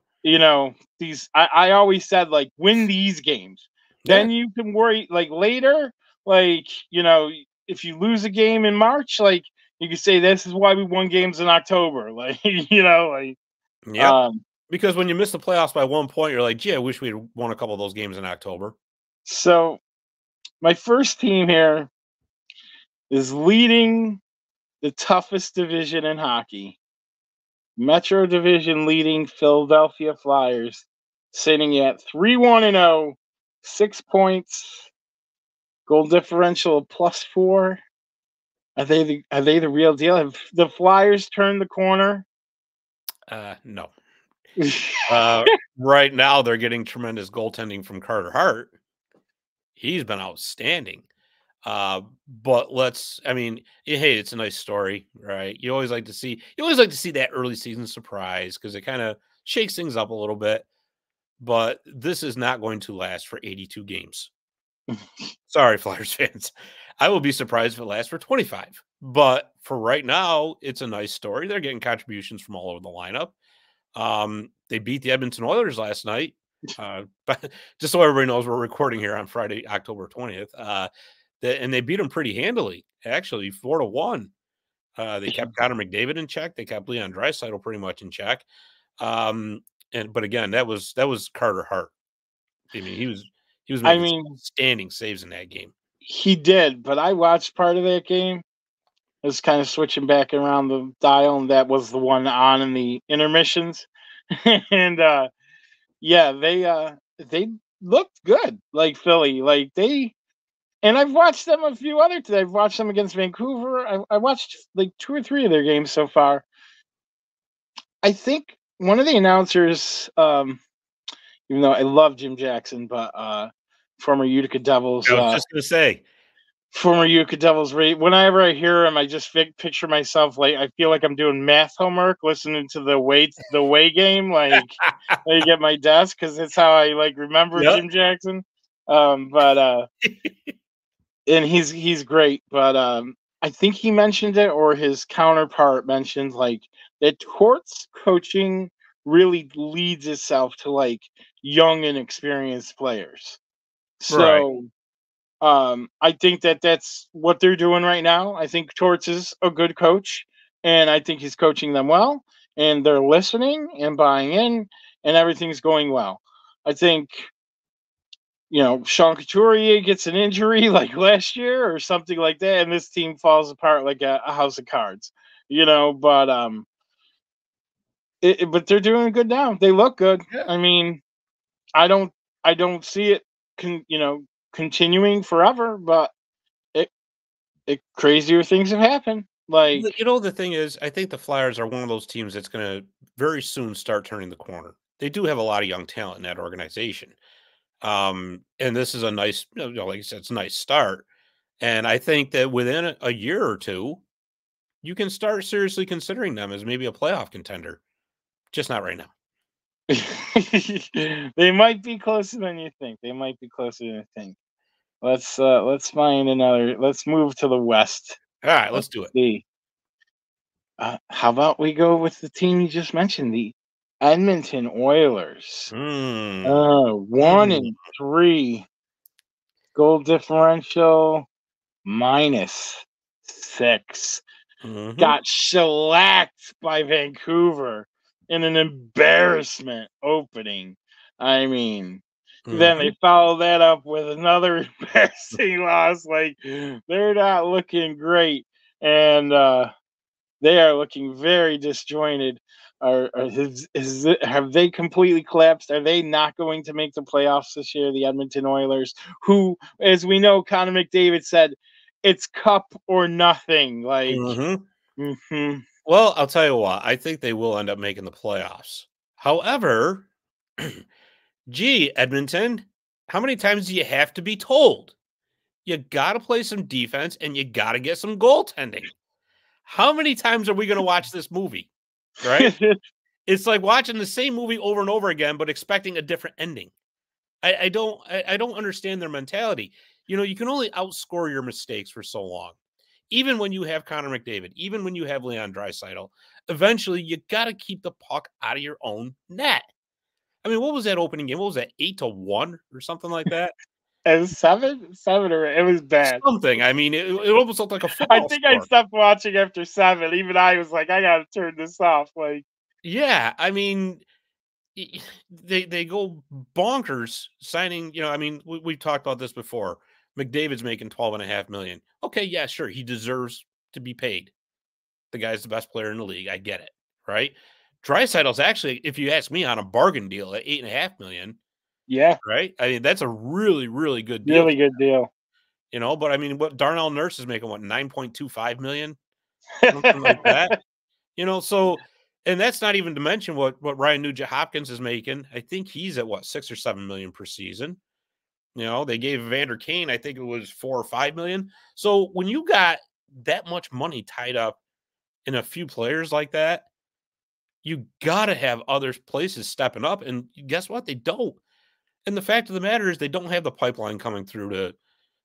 I always said, like, win these games. Yeah, Then you can worry, like, later, like, if you lose a game in March, like, you can say this is why we won games in October. Like, yep. um Because when you miss the playoffs by 1 point, you're like, "Gee, I wish we'd won a couple of those games in October." so my first team here is leading the toughest division in hockey. Metro Division leading Philadelphia Flyers, sitting at 3-1-0, 6 points, goal differential of +4. Are they the real deal? Have the Flyers turned the corner? No. Uh, right now, they're getting tremendous goaltending from Carter Hart. He's been outstanding. But I mean, hey, it's a nice story, right? You always like to see that early season surprise because it kind of shakes things up a little bit. But this is not going to last for 82 games. Sorry, Flyers fans. I will be surprised if it lasts for 25. But for right now, it's a nice story. They're getting contributions from all over the lineup. They beat the Edmonton Oilers last night. But just so everybody knows, we're recording here on Friday, October 20th. And they beat them pretty handily, actually, 4-1. They kept Connor McDavid in check. They kept Leon Draisaitl pretty much in check. but again, that was Carter Hart. I mean, he was I making mean, standing saves in that game. he did, but I watched part of that game. I was kind of switching back around the dial, and that was the one on in the intermissions. And yeah, they looked good, like Philly. Like they and I've watched them a few other times. I've watched them against Vancouver. I watched like 2 or 3 of their games so far. I think one of the announcers, even though I love Jim Jackson, but former Utica Devils, I was just gonna say, former Utica Devils. Whenever I hear him, I just picture myself like I feel like I'm doing math homework, listening to the way game, like at my desk, because it's how I like remember yep. Jim Jackson. But and he's great, but I think he mentioned it, or his counterpart mentioned, like, that Torts coaching really leads itself to like young and experienced players. Right. So I think that that's what they're doing right now. I think Torts is a good coach, and I think he's coaching them well, and they're listening and buying in, and everything's going well. I think, Sean Couturier gets an injury like last year or something like that, and this team falls apart like a house of cards. But but they're doing good now. They look good. Yeah. I mean, I don't I don't see it continuing forever, but it crazier things have happened. Like, The thing is, I think the Flyers are one of those teams that's gonna very soon start turning the corner. They do have a lot of young talent in that organization. And this is a nice, like you said, it's a nice start. And I think that within a year or two, you can start seriously considering them as maybe a playoff contender. Just not right now. they might be closer than you think. They might be closer than you think. Let's find another. Let's move to the West. All right, let's Let's do it. see. How about we go with the team you just mentioned, the Edmonton Oilers? Mm. 1-3, goal differential -6. Mm-hmm. Got shellacked by Vancouver in an embarrassment opening. I mean, then Mm-hmm. they follow that up with another embarrassing loss. Like, they're not looking great, and they are looking very disjointed. Have they completely collapsed? Are they not going to make the playoffs this year? The Edmonton Oilers, who, as we know, Connor McDavid said, it's cup or nothing. Like, Mm-hmm. mhm. Well, I'll tell you what, I think they will end up making the playoffs. However, gee, Edmonton, how many times do you have to be told? You got to play some defense and you got to get some goaltending. How many times are we going to watch this movie? Right? It's like watching the same movie over and over again, but expecting a different ending. I don't understand their mentality. You can only outscore your mistakes for so long. Even when you have Connor McDavid, even when you have Leon Draisaitl, eventually you got to keep the puck out of your own net. I mean, what was that opening game? What was that, 8-1 or something like that? It was seven, or it was bad. Something. I mean, it almost looked like a I football think I score. stopped watching after 7. Even I was like, I gotta turn this off. Like, Yeah, I mean, they go bonkers signing. I mean, we've talked about this before. McDavid's making 12.5 million. Okay, yeah, sure, he deserves to be paid. The guy's the best player in the league. I get it, right? Draisaitl's actually, if you ask me, on a bargain deal at 8.5 million, yeah, right? I mean, that's a really, really good deal. really good deal. But I mean, what Darnell Nurse is making, what, 9.25 million, something like that. So, and that's not even to mention what Ryan Nugent Hopkins is making. I think he's at what, 6 or 7 million per season. They gave Vander Kane, I think it was 4 or 5 million. So when you got that much money tied up in a few players like that, you got to have other places stepping up. And guess what? They don't. And the fact of the matter is they don't have the pipeline coming through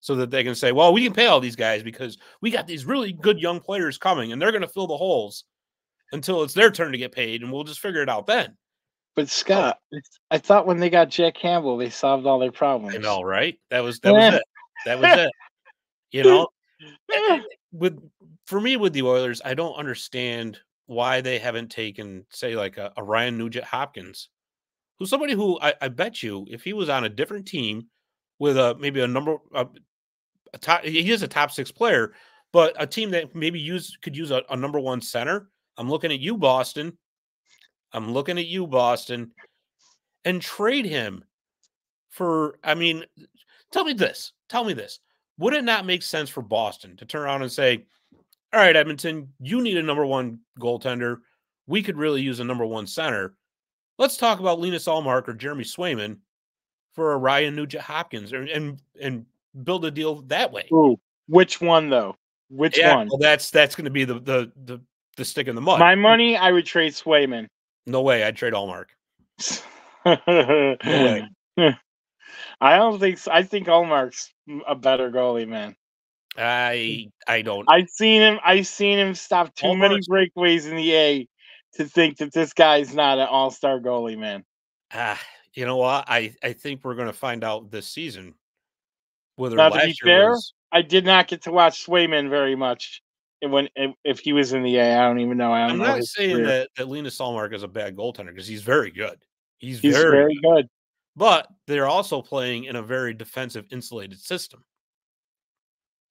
so that they can say, well, we can pay all these guys because we got these really good young players coming and they're going to fill the holes until it's their turn to get paid, and we'll just figure it out then. But Oh, Scott, I thought when they got Jack Campbell, they solved all their I problems. know, right? That was it. That was it. You know, with for me with the Oilers, I don't understand why they haven't taken, say, like a Ryan Nugent Hopkins who's somebody who I bet you if he was on a different team with maybe a top, he is a top 6 player, but a team that maybe could use a number 1 center. I'm looking at you, Boston. I'm looking at you, Boston, and trade him for. I mean, tell me this. Tell me this. Would it not make sense for Boston to turn around and say, "All right, Edmonton, you need a number 1 goaltender. We could really use a number 1 center. Let's talk about Linus Ullmark or Jeremy Swayman for a Ryan Nugent-Hopkins, and build a deal that way." Ooh, which one though? Which Yeah, one? well, that's going to be the stick in the mud. My money, I would trade Swayman. No way, I'd trade Ullmark. I No way. don't think so. I think Allmark's a better goalie, man. I don't. I've seen him stop too many Ullmark's breakaways in the A to think that this guy's not an all-star goalie, man. You know what? I think we're going to find out this season whether Now, to be last year fair, was. I did not get to watch Swayman very much. And if he was in the A, I don't even know. I don't I'm know not his saying career. that Linus Ullmark is a bad goaltender because he's very good. He's He's very very good. good. But they're also playing in a very defensive, insulated system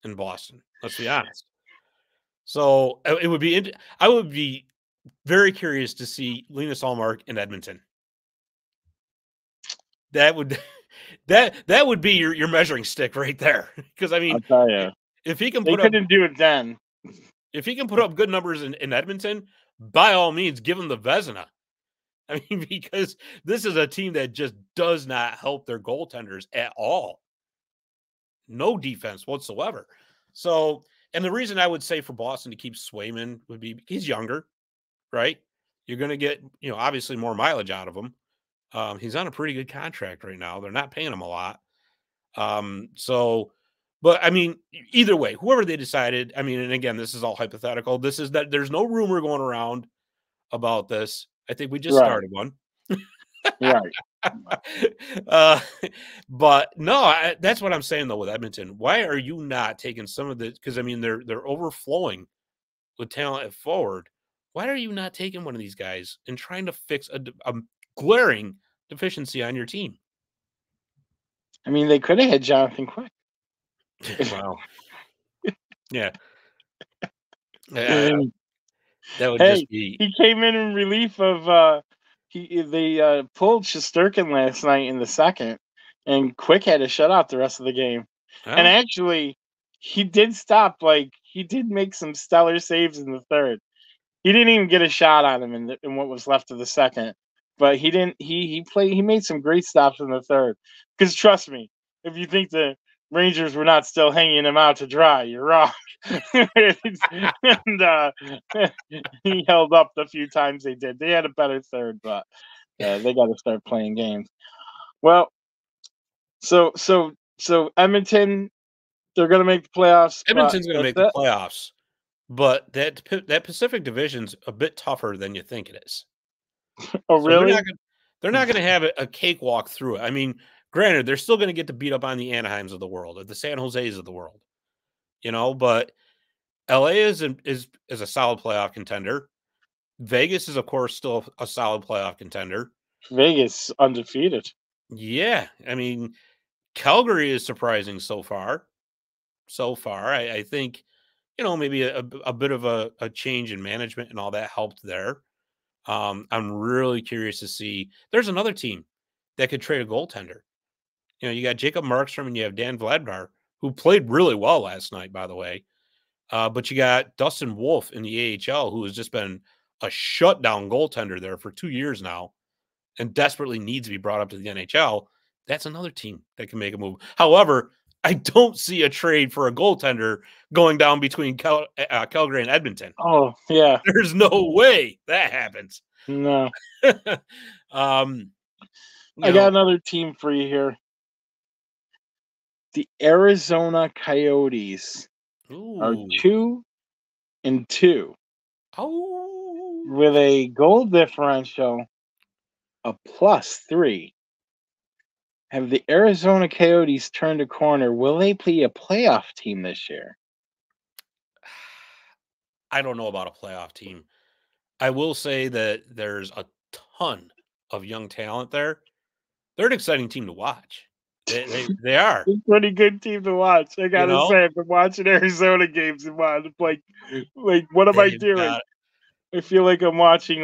in Boston. Let's be honest. So it would be. I would be very curious to see Linus Ullmark in Edmonton. That would that would be your measuring stick right there. Because I I'll mean, tell you, if he can they put up couldn't do it then. good numbers in Edmonton, by all means, give him the Vezina. I mean, because this is a team that just does not help their goaltenders at all. No defense whatsoever. So, and the reason I would say for Boston to keep Swayman would be he's younger, right? You're going to get, obviously more mileage out of him. He's on a pretty good contract right now. They're not paying him a lot. But I mean, either way, whoever they decided, I mean, and again, this is all hypothetical. This is that there's no rumor going around about this. I think we just Right, started one. right. uh, but no, that's what I'm saying though with Edmonton. Why are you not taking some of the? Because I mean, they're overflowing with talent at forward. Why are you not taking one of these guys and trying to fix a glaring deficiency on your team? I mean, they could have had Jonathan Quick. Wow. Yeah. That would Hey, just be. he came in relief of they pulled Shesterkin last night in the second, and Quick had to shut out the rest of the game. And Well, actually, he did stop. Like he did make some stellar saves in the third. He didn't even get a shot on him in what was left of the second, but he didn't. He played. He made some great stops in the third. Because trust me, if you think the Rangers were not still hanging him out to dry, you're wrong. And he held up the few times they did. They had a better third, but they got to start playing games. Well, so Edmonton, they're going to make the playoffs, but Edmonton's going to that's make the it. playoffs, but that Pacific Division's a bit tougher than you think it is. Oh, So they're really? not going to have a cakewalk through it. I mean, granted, they're still going to get to beat up on the Anaheims of the world or the San Jose's of the world, but LA is a solid playoff contender. Vegas is, of course, still a solid playoff contender. Vegas undefeated. Yeah, I mean, Calgary is surprising so far. So far, I think, maybe a bit of a change in management and all that helped there. I'm really curious to see. There's another team that could trade a goaltender. You got Jacob Markstrom and you have Dan Vladar, who played really well last night, by the way. But you got Dustin Wolf in the AHL, who has just been a shutdown goaltender there for 2 years now and desperately needs to be brought up to the NHL. That's another team that can make a move. However, I don't see a trade for a goaltender going down between Calgary and Edmonton. Oh, yeah. There's no way that happens. No. um, I got another team for you here. The Arizona Coyotes are ooh, 2-2 oh, with a goal differential of +3. Have the Arizona Coyotes turned a corner? Will they be a playoff team this year? I don't know about a playoff team. I will say that there's a ton of young talent there. They're an exciting team to watch. They are. It's a pretty good team to watch. I gotta say, I've been watching Arizona games and I'm like, what am I They've doing? got I feel like I'm watching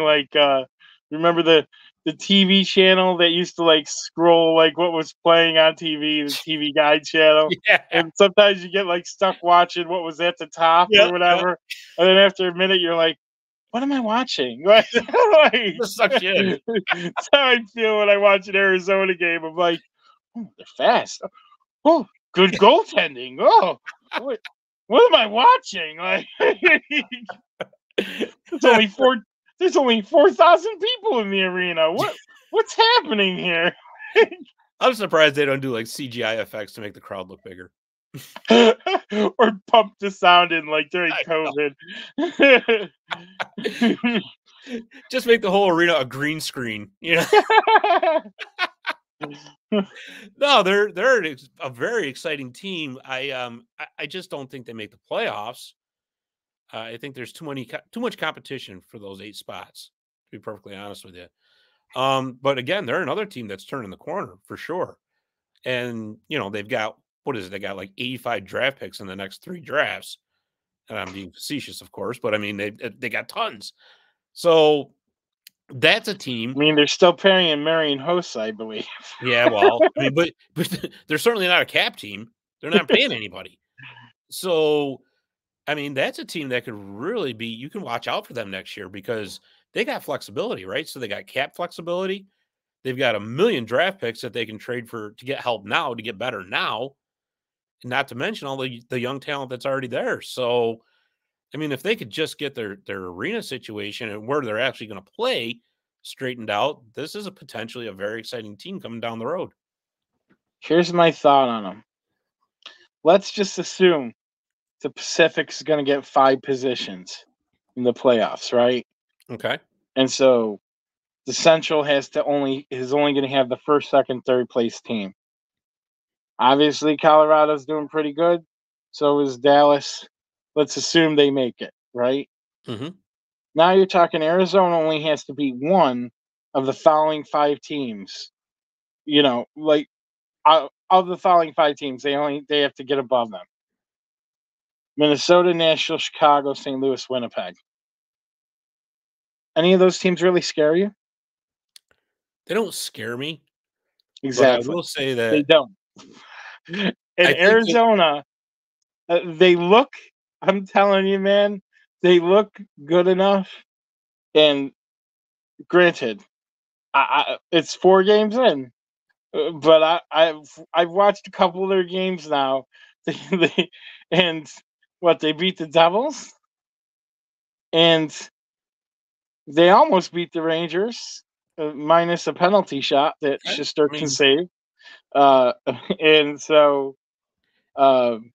remember the TV channel that used to like scroll like what was playing on TV, the TV guide channel. yeah. And sometimes you get like stuck watching what was at the top Yeah, or whatever. And then after a minute you're like, what am I watching? Like, this sucks you in. that's how I feel when I watch an Arizona game. I'm like, oh, they're fast. Oh, good goaltending. Oh, what am I watching? Like, there's only 4,000 people in the arena. What's happening here? I'm surprised they don't do like CGI effects to make the crowd look bigger. Or pump the sound in like during COVID. Just make the whole arena a green screen, you know. No, they're a very exciting team. I just don't think they make the playoffs. I think there's too much competition for those 8 spots, to be perfectly honest with you. But again, they're another team that's turning the corner for sure. And they've got they got like 85 draft picks in the next 3 drafts. And I'm being facetious, of course, but I mean they got tons. So that's a team. I mean, they're still paying Marion hosts, I believe. Yeah, well, I mean, but they're certainly not a cap team. They're not paying anybody. So, I mean, that's a team that could really be. You can watch out for them next year because they got flexibility, right? So they got cap flexibility. They've got 1 million draft picks that they can trade for to get help now, to get better now, and not to mention all the young talent that's already there. So, I mean, if they could just get their arena situation and where they're actually going to play straightened out, this is potentially a very exciting team coming down the road. Here's my thought on them. Let's just assume the Pacific's going to get 5 positions in the playoffs, right? Okay. And so the Central is only going to have the first, second, third place team. Obviously, Colorado's doing pretty good. So is Dallas. Let's assume they make it, right? Mm-hmm. Now you're talking Arizona only has to beat one of the following 5 teams. Like of the following 5 teams, they have to get above them. Minnesota, Nashville, Chicago, St. Louis, Winnipeg. Any of those teams really scare you? They don't scare me. Exactly. But I will say that they don't. In Arizona, they look, I'm telling you, man, they look good enough. And granted, it's 4 games in, but I've watched a couple of their games now. They beat the Devils, and they almost beat the Rangers, minus a penalty shot that Shesterkin saved. And so, I'm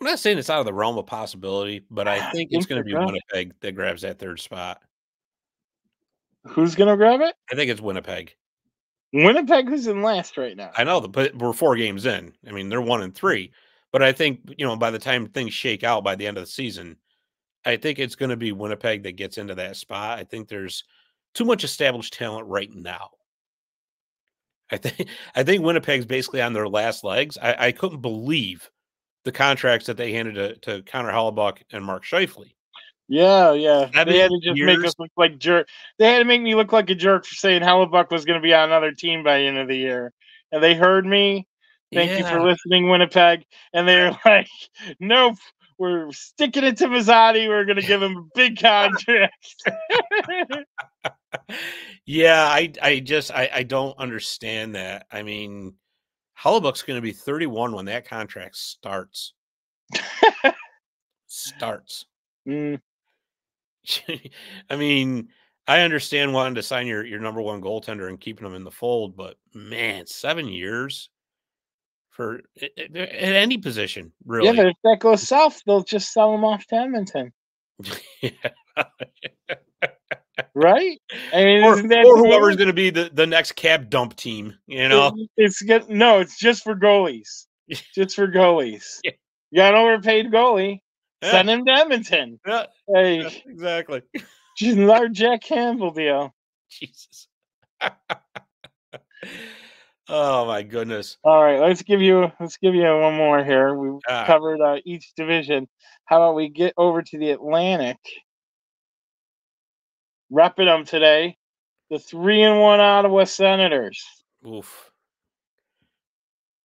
not saying it's out of the realm of possibility, but I think it's going to be Winnipeg that grabs that 3rd spot. Who's going to grab it? I think it's Winnipeg. Winnipeg is in last right now. I know, but we're 4 games in. I mean, they're 1-3. But I think, by the time things shake out by the end of the season, I think it's going to be Winnipeg that gets into that spot. I think there's too much established talent right now. I think Winnipeg's basically on their last legs. I couldn't believe the contracts that they handed to Connor Hellebuck and Mark Scheifele. Yeah. They had to just make us look like jerk. They had to make me look like a jerk for saying Hellebuck was going to be on another team by the end of the year. And they heard me. Thank you for listening, Winnipeg. And they're like, nope, we're sticking it to Mazzotti. We're going to give him a big contract. Yeah, I don't understand that. I mean, Hellebuck's going to be 31 when that contract starts. Mm. I mean, I understand wanting to sign your number 1 goaltender and keeping him in the fold, but man, 7 years for at any position, really. Yeah, but if that goes south, they'll just sell him off to Edmonton. Right? I mean, or whoever's going to be the next cap dump team, It's just for goalies. Just for goalies. Yeah. You got an overpaid goalie. Yeah. Send him to Edmonton. Yeah. Hey, yeah, exactly. Just another Jack Campbell deal. Jesus. Oh my goodness. All right, let's give you one more here. We've All right. covered each division. How about we get over to the Atlantic? Repping them today. The 3-1 Ottawa Senators. Oof.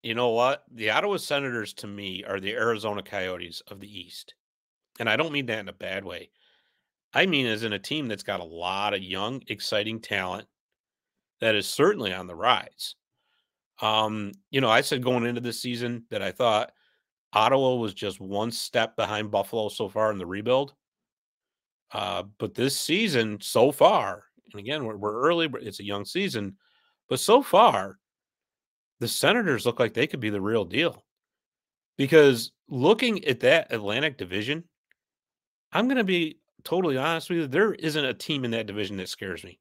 You know what? The Ottawa Senators to me are the Arizona Coyotes of the East. And I don't mean that in a bad way. I mean as in a team that's got a lot of young, exciting talent that is certainly on the rise. I said going into this season that I thought Ottawa was just one step behind Buffalo so far in the rebuild. But this season so far, and again, we're early, but it's a young season, but so far, the Senators look like they could be the real deal. Because looking at that Atlantic division, I'm going to be totally honest with you, there isn't a team in that division that scares me.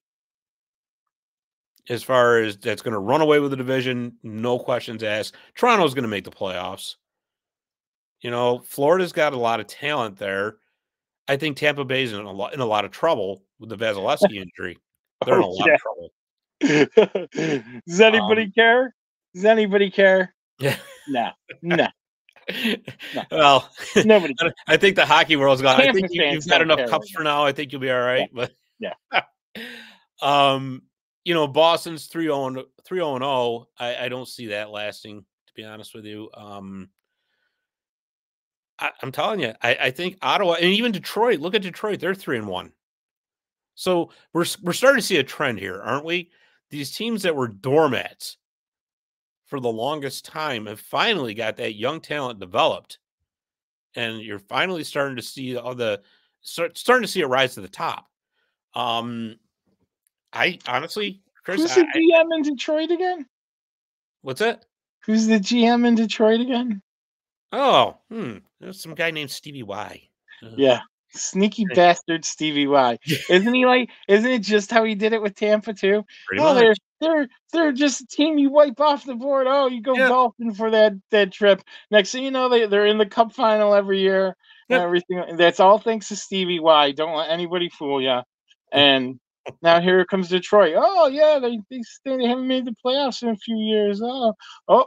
As far as that's going to run away with the division, no questions asked. Toronto's going to make the playoffs. Florida's got a lot of talent there. I think Tampa Bay's in a lot of trouble with the Vasilevsky injury. They're in Oh a lot of yeah. trouble. Does anybody care? Does anybody care? Yeah. No, no, no. Well, Nobody cares. I think the hockey world's gone. I think Tampa fans you've got don't enough care right cups now. for now. I think you'll be all Yeah, right. But yeah. Boston's 3-0. I don't see that lasting, to be honest with you. I'm telling you, I think Ottawa and even Detroit. Look at Detroit; they're 3-1. So we're starting to see a trend here, aren't we? These teams that were doormats for the longest time have finally got that young talent developed, and you're finally starting to see starting to see it rise to the top. I honestly, Chris, Who's the GM in Detroit again? what's that? Who's the GM in Detroit again? Oh, there's some guy named Stevie Y. Yeah. Sneaky bastard Stevie Y. Isn't it just how he did it with Tampa too? Pretty Oh, much. they're just a team you wipe off the board. Oh, you go Yep. golfing for that trip. Next thing you know, they're in the cup final every year and Yep. everything. That's all thanks to Stevie Y. Don't let anybody fool you. And now here comes Detroit. Oh yeah, they haven't made the playoffs in a few years. Oh,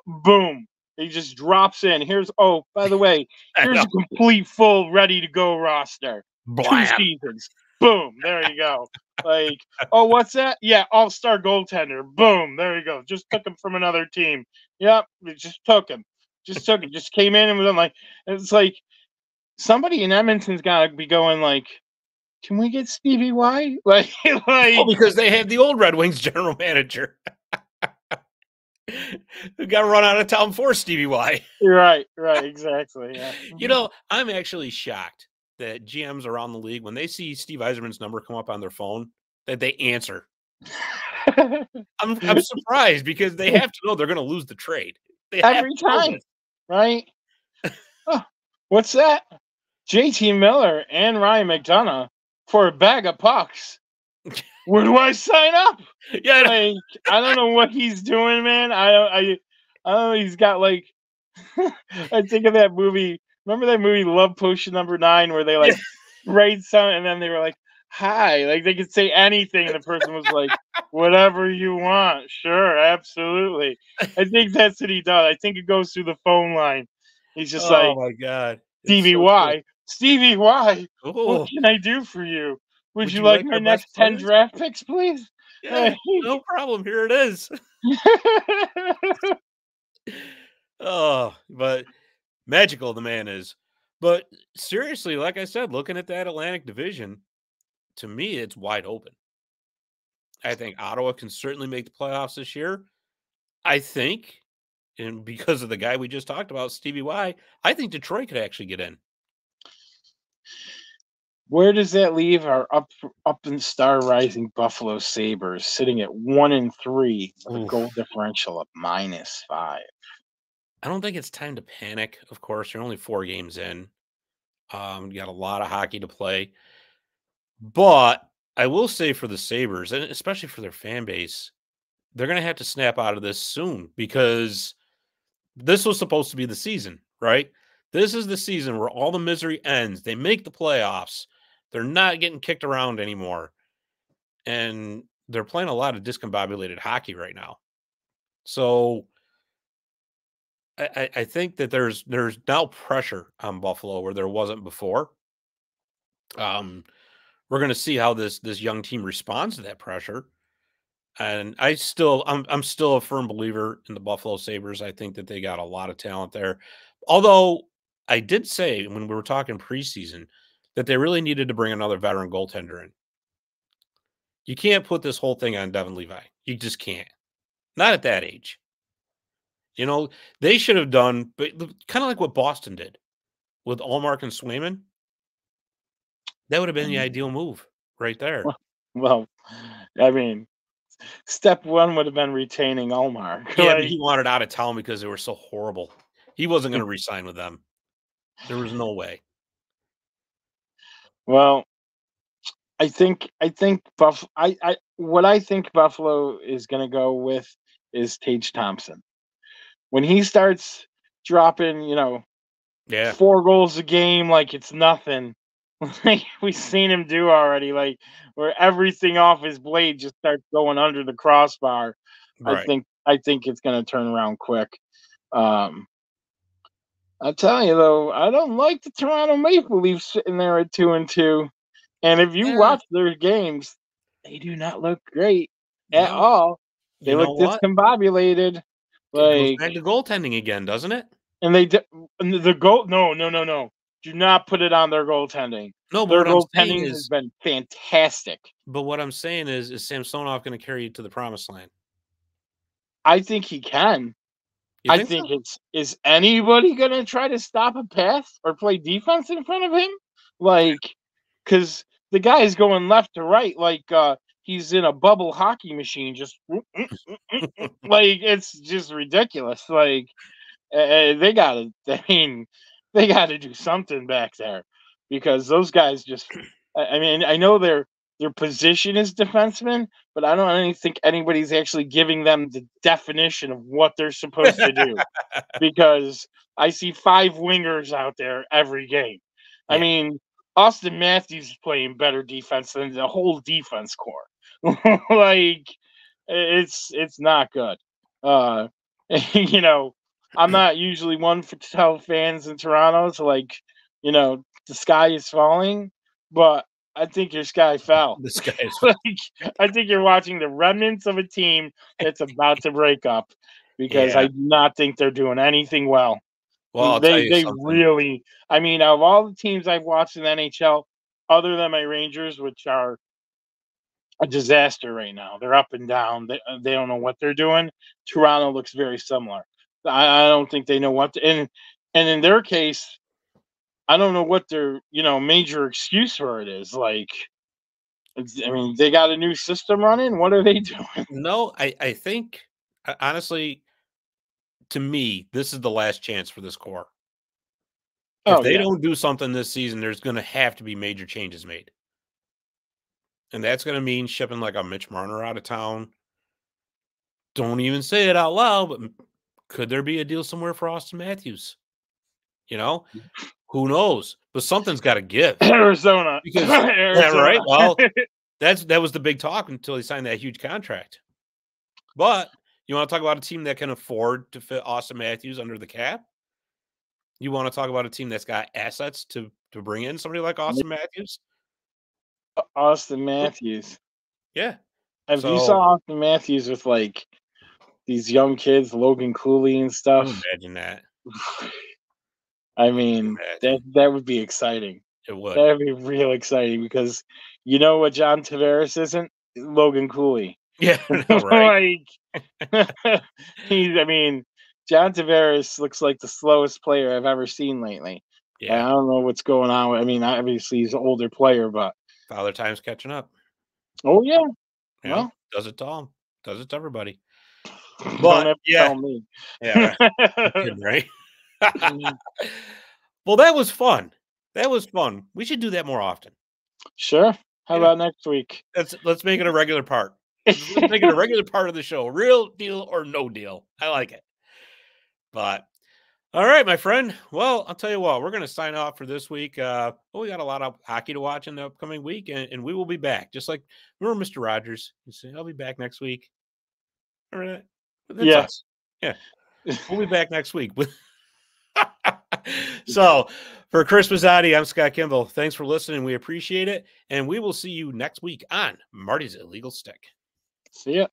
boom. He just drops in. By the way, I here's know. a complete, full, ready to go roster. 2 Blam. seasons. Boom. There you go. Like, oh, what's that? Yeah, all-star goaltender. Boom. There you go. Just took him from another team. Yep, it just took him. Just took it. Just came in and was like, it's like somebody in Edmonton's got to be going like, can we get Stevie Y? Like, Oh, because they have the old Red Wings general manager who got run out of town for Stevie Y. right, exactly. Yeah. I'm actually shocked that GMs around the league, when they see Steve Yzerman's number come up on their phone, that they answer. I'm surprised because they have to know they're going to lose the trade. They have Every to know time, this. right? Oh, what's that? JT Miller and Ryan McDonough for a bag of pucks. Where do I sign up? Yeah, Like, I don't know what he's doing, man. I don't know. He's got like, I think of that movie. Remember that movie Love Potion #9 where they like write something and then they were like, "Hi," like they could say anything and the person was like, "Whatever you want, sure, absolutely." I think that's what he does. I think it goes through the phone line. He's just oh like, my God. It's Stevie so true. Y, Stevie Y, what Oh, can I do for you? Would would you you like like my our best next 10 players? draft picks, please? Yeah, no problem. Here it is. Oh, but magical the man is. But seriously, like I said, looking at that Atlantic division, to me, it's wide open. I think Ottawa can certainly make the playoffs this year. I think, and because of the guy we just talked about, Stevie Y, I think Detroit could actually get in. Where does that leave our up and star rising Buffalo Sabres sitting at 1-3 with a Oof. goal differential of -5? I don't think it's time to panic. Of course, you're only 4 games in. You got a lot of hockey to play. But I will say for the Sabres, and especially for their fan base, they're going to have to snap out of this soon because this was supposed to be the season, right? This is the season where all the misery ends. They make the playoffs. They're not getting kicked around anymore. And they're playing a lot of discombobulated hockey right now. So I think that there's now pressure on Buffalo where there wasn't before. We're going to see how this young team responds to that pressure. And I'm still a firm believer in the Buffalo Sabres. I think that they got a lot of talent there. Although I did say when we were talking preseason that they really needed to bring another veteran goaltender in. You can't put this whole thing on Devin Levi. You just can't. Not at that age. You know, they should have done, but kind of like what Boston did with Allmark and Swayman. That would have been the ideal move right there. Well, I mean, step one would have been retaining Allmark. Yeah, but he wanted out of town because they were so horrible. He wasn't going to re-sign with them. There was no way. Well, I think Buffalo. What I think Buffalo is going to go with is Tage Thompson. When he starts dropping, 4 goals a game like it's nothing, like we've seen him do already, like where everything off his blade just starts going under the crossbar. Right. I think it's going to turn around quick. I tell you though, I don't like the Toronto Maple Leafs sitting there at 2-2. And if you watch their games, they do not look great at all. They look discombobulated. It goes back to goaltending again, doesn't it? And the goal. No. Do not put it on their goaltending. No, their goaltending has been fantastic. But what I'm saying is Samsonov going to carry you to the promised land? I think he can. I think is anybody going to try to stop a pass or play defense in front of him? Because the guy is going left to right like he's in a bubble hockey machine. Just like it's just ridiculous. Like they got to. I mean, they got to do something back there because those guys just. I mean, I know their position is defenseman, but I don't think anybody's actually giving them the definition of what they're supposed to do. Because I see 5 wingers out there every game. Yeah. I mean, Austin Matthews is playing better defense than the whole defense core. Like, it's not good. I'm not usually one to tell fans in Toronto to the sky is falling, but I think your sky fell. The sky is I think you're watching the remnants of a team that's about to break up because I do not think they're doing anything well. Well, I'll tell you something. Really, I mean, out of all the teams I've watched in the NHL, other than my Rangers, which are a disaster right now, they're up and down. They don't know what they're doing. Toronto looks very similar. I don't think they know what and in their case, I don't know what their major excuse for it is. Like, I mean, they got a new system running. What are they doing? No, I think honestly, to me, this is the last chance for this core. If they don't do something this season, there's going to have to be major changes made, and that's going to mean shipping like a Mitch Marner out of town. Don't even say it out loud, but could there be a deal somewhere for Austin Matthews? Who knows? But something's got to give. Arizona. Because, yeah, right? Well, that was the big talk until he signed that huge contract. But you want to talk about a team that can afford to fit Austin Matthews under the cap? You want to talk about a team that's got assets to bring in somebody like Austin Matthews? Austin Matthews. Yeah. If you saw Austin Matthews with these young kids, Logan Cooley and stuff. Imagine that. I mean, that would be exciting. It would. That would be real exciting because you know what John Tavares isn't? Logan Cooley. Yeah, right. I mean, John Tavares looks like the slowest player I've ever seen lately. Yeah. I don't know what's going on. I mean, obviously he's an older player, but Father Time's catching up. Oh yeah. Well, does it to him. Does it to everybody. But tell me. Yeah. Right. Well, that was fun. We should do that more often. Sure. How about next week? Let's make it a regular part. Let's make it a regular part of the show. Real deal or no deal. I like it. But All right, my friend. Well, I'll tell you what, we're going to sign off for this week. We got a lot of hockey to watch in the upcoming week, and we will be back. Just like, remember Mr. Rogers? He said, I'll be back next week. All right. That's Yeah. us. Yeah. We'll be back next week. So, for Chris Mazzotti, I'm Scott Kimball. Thanks for listening. We appreciate it. And we will see you next week on Marty's Illegal Stick. See ya.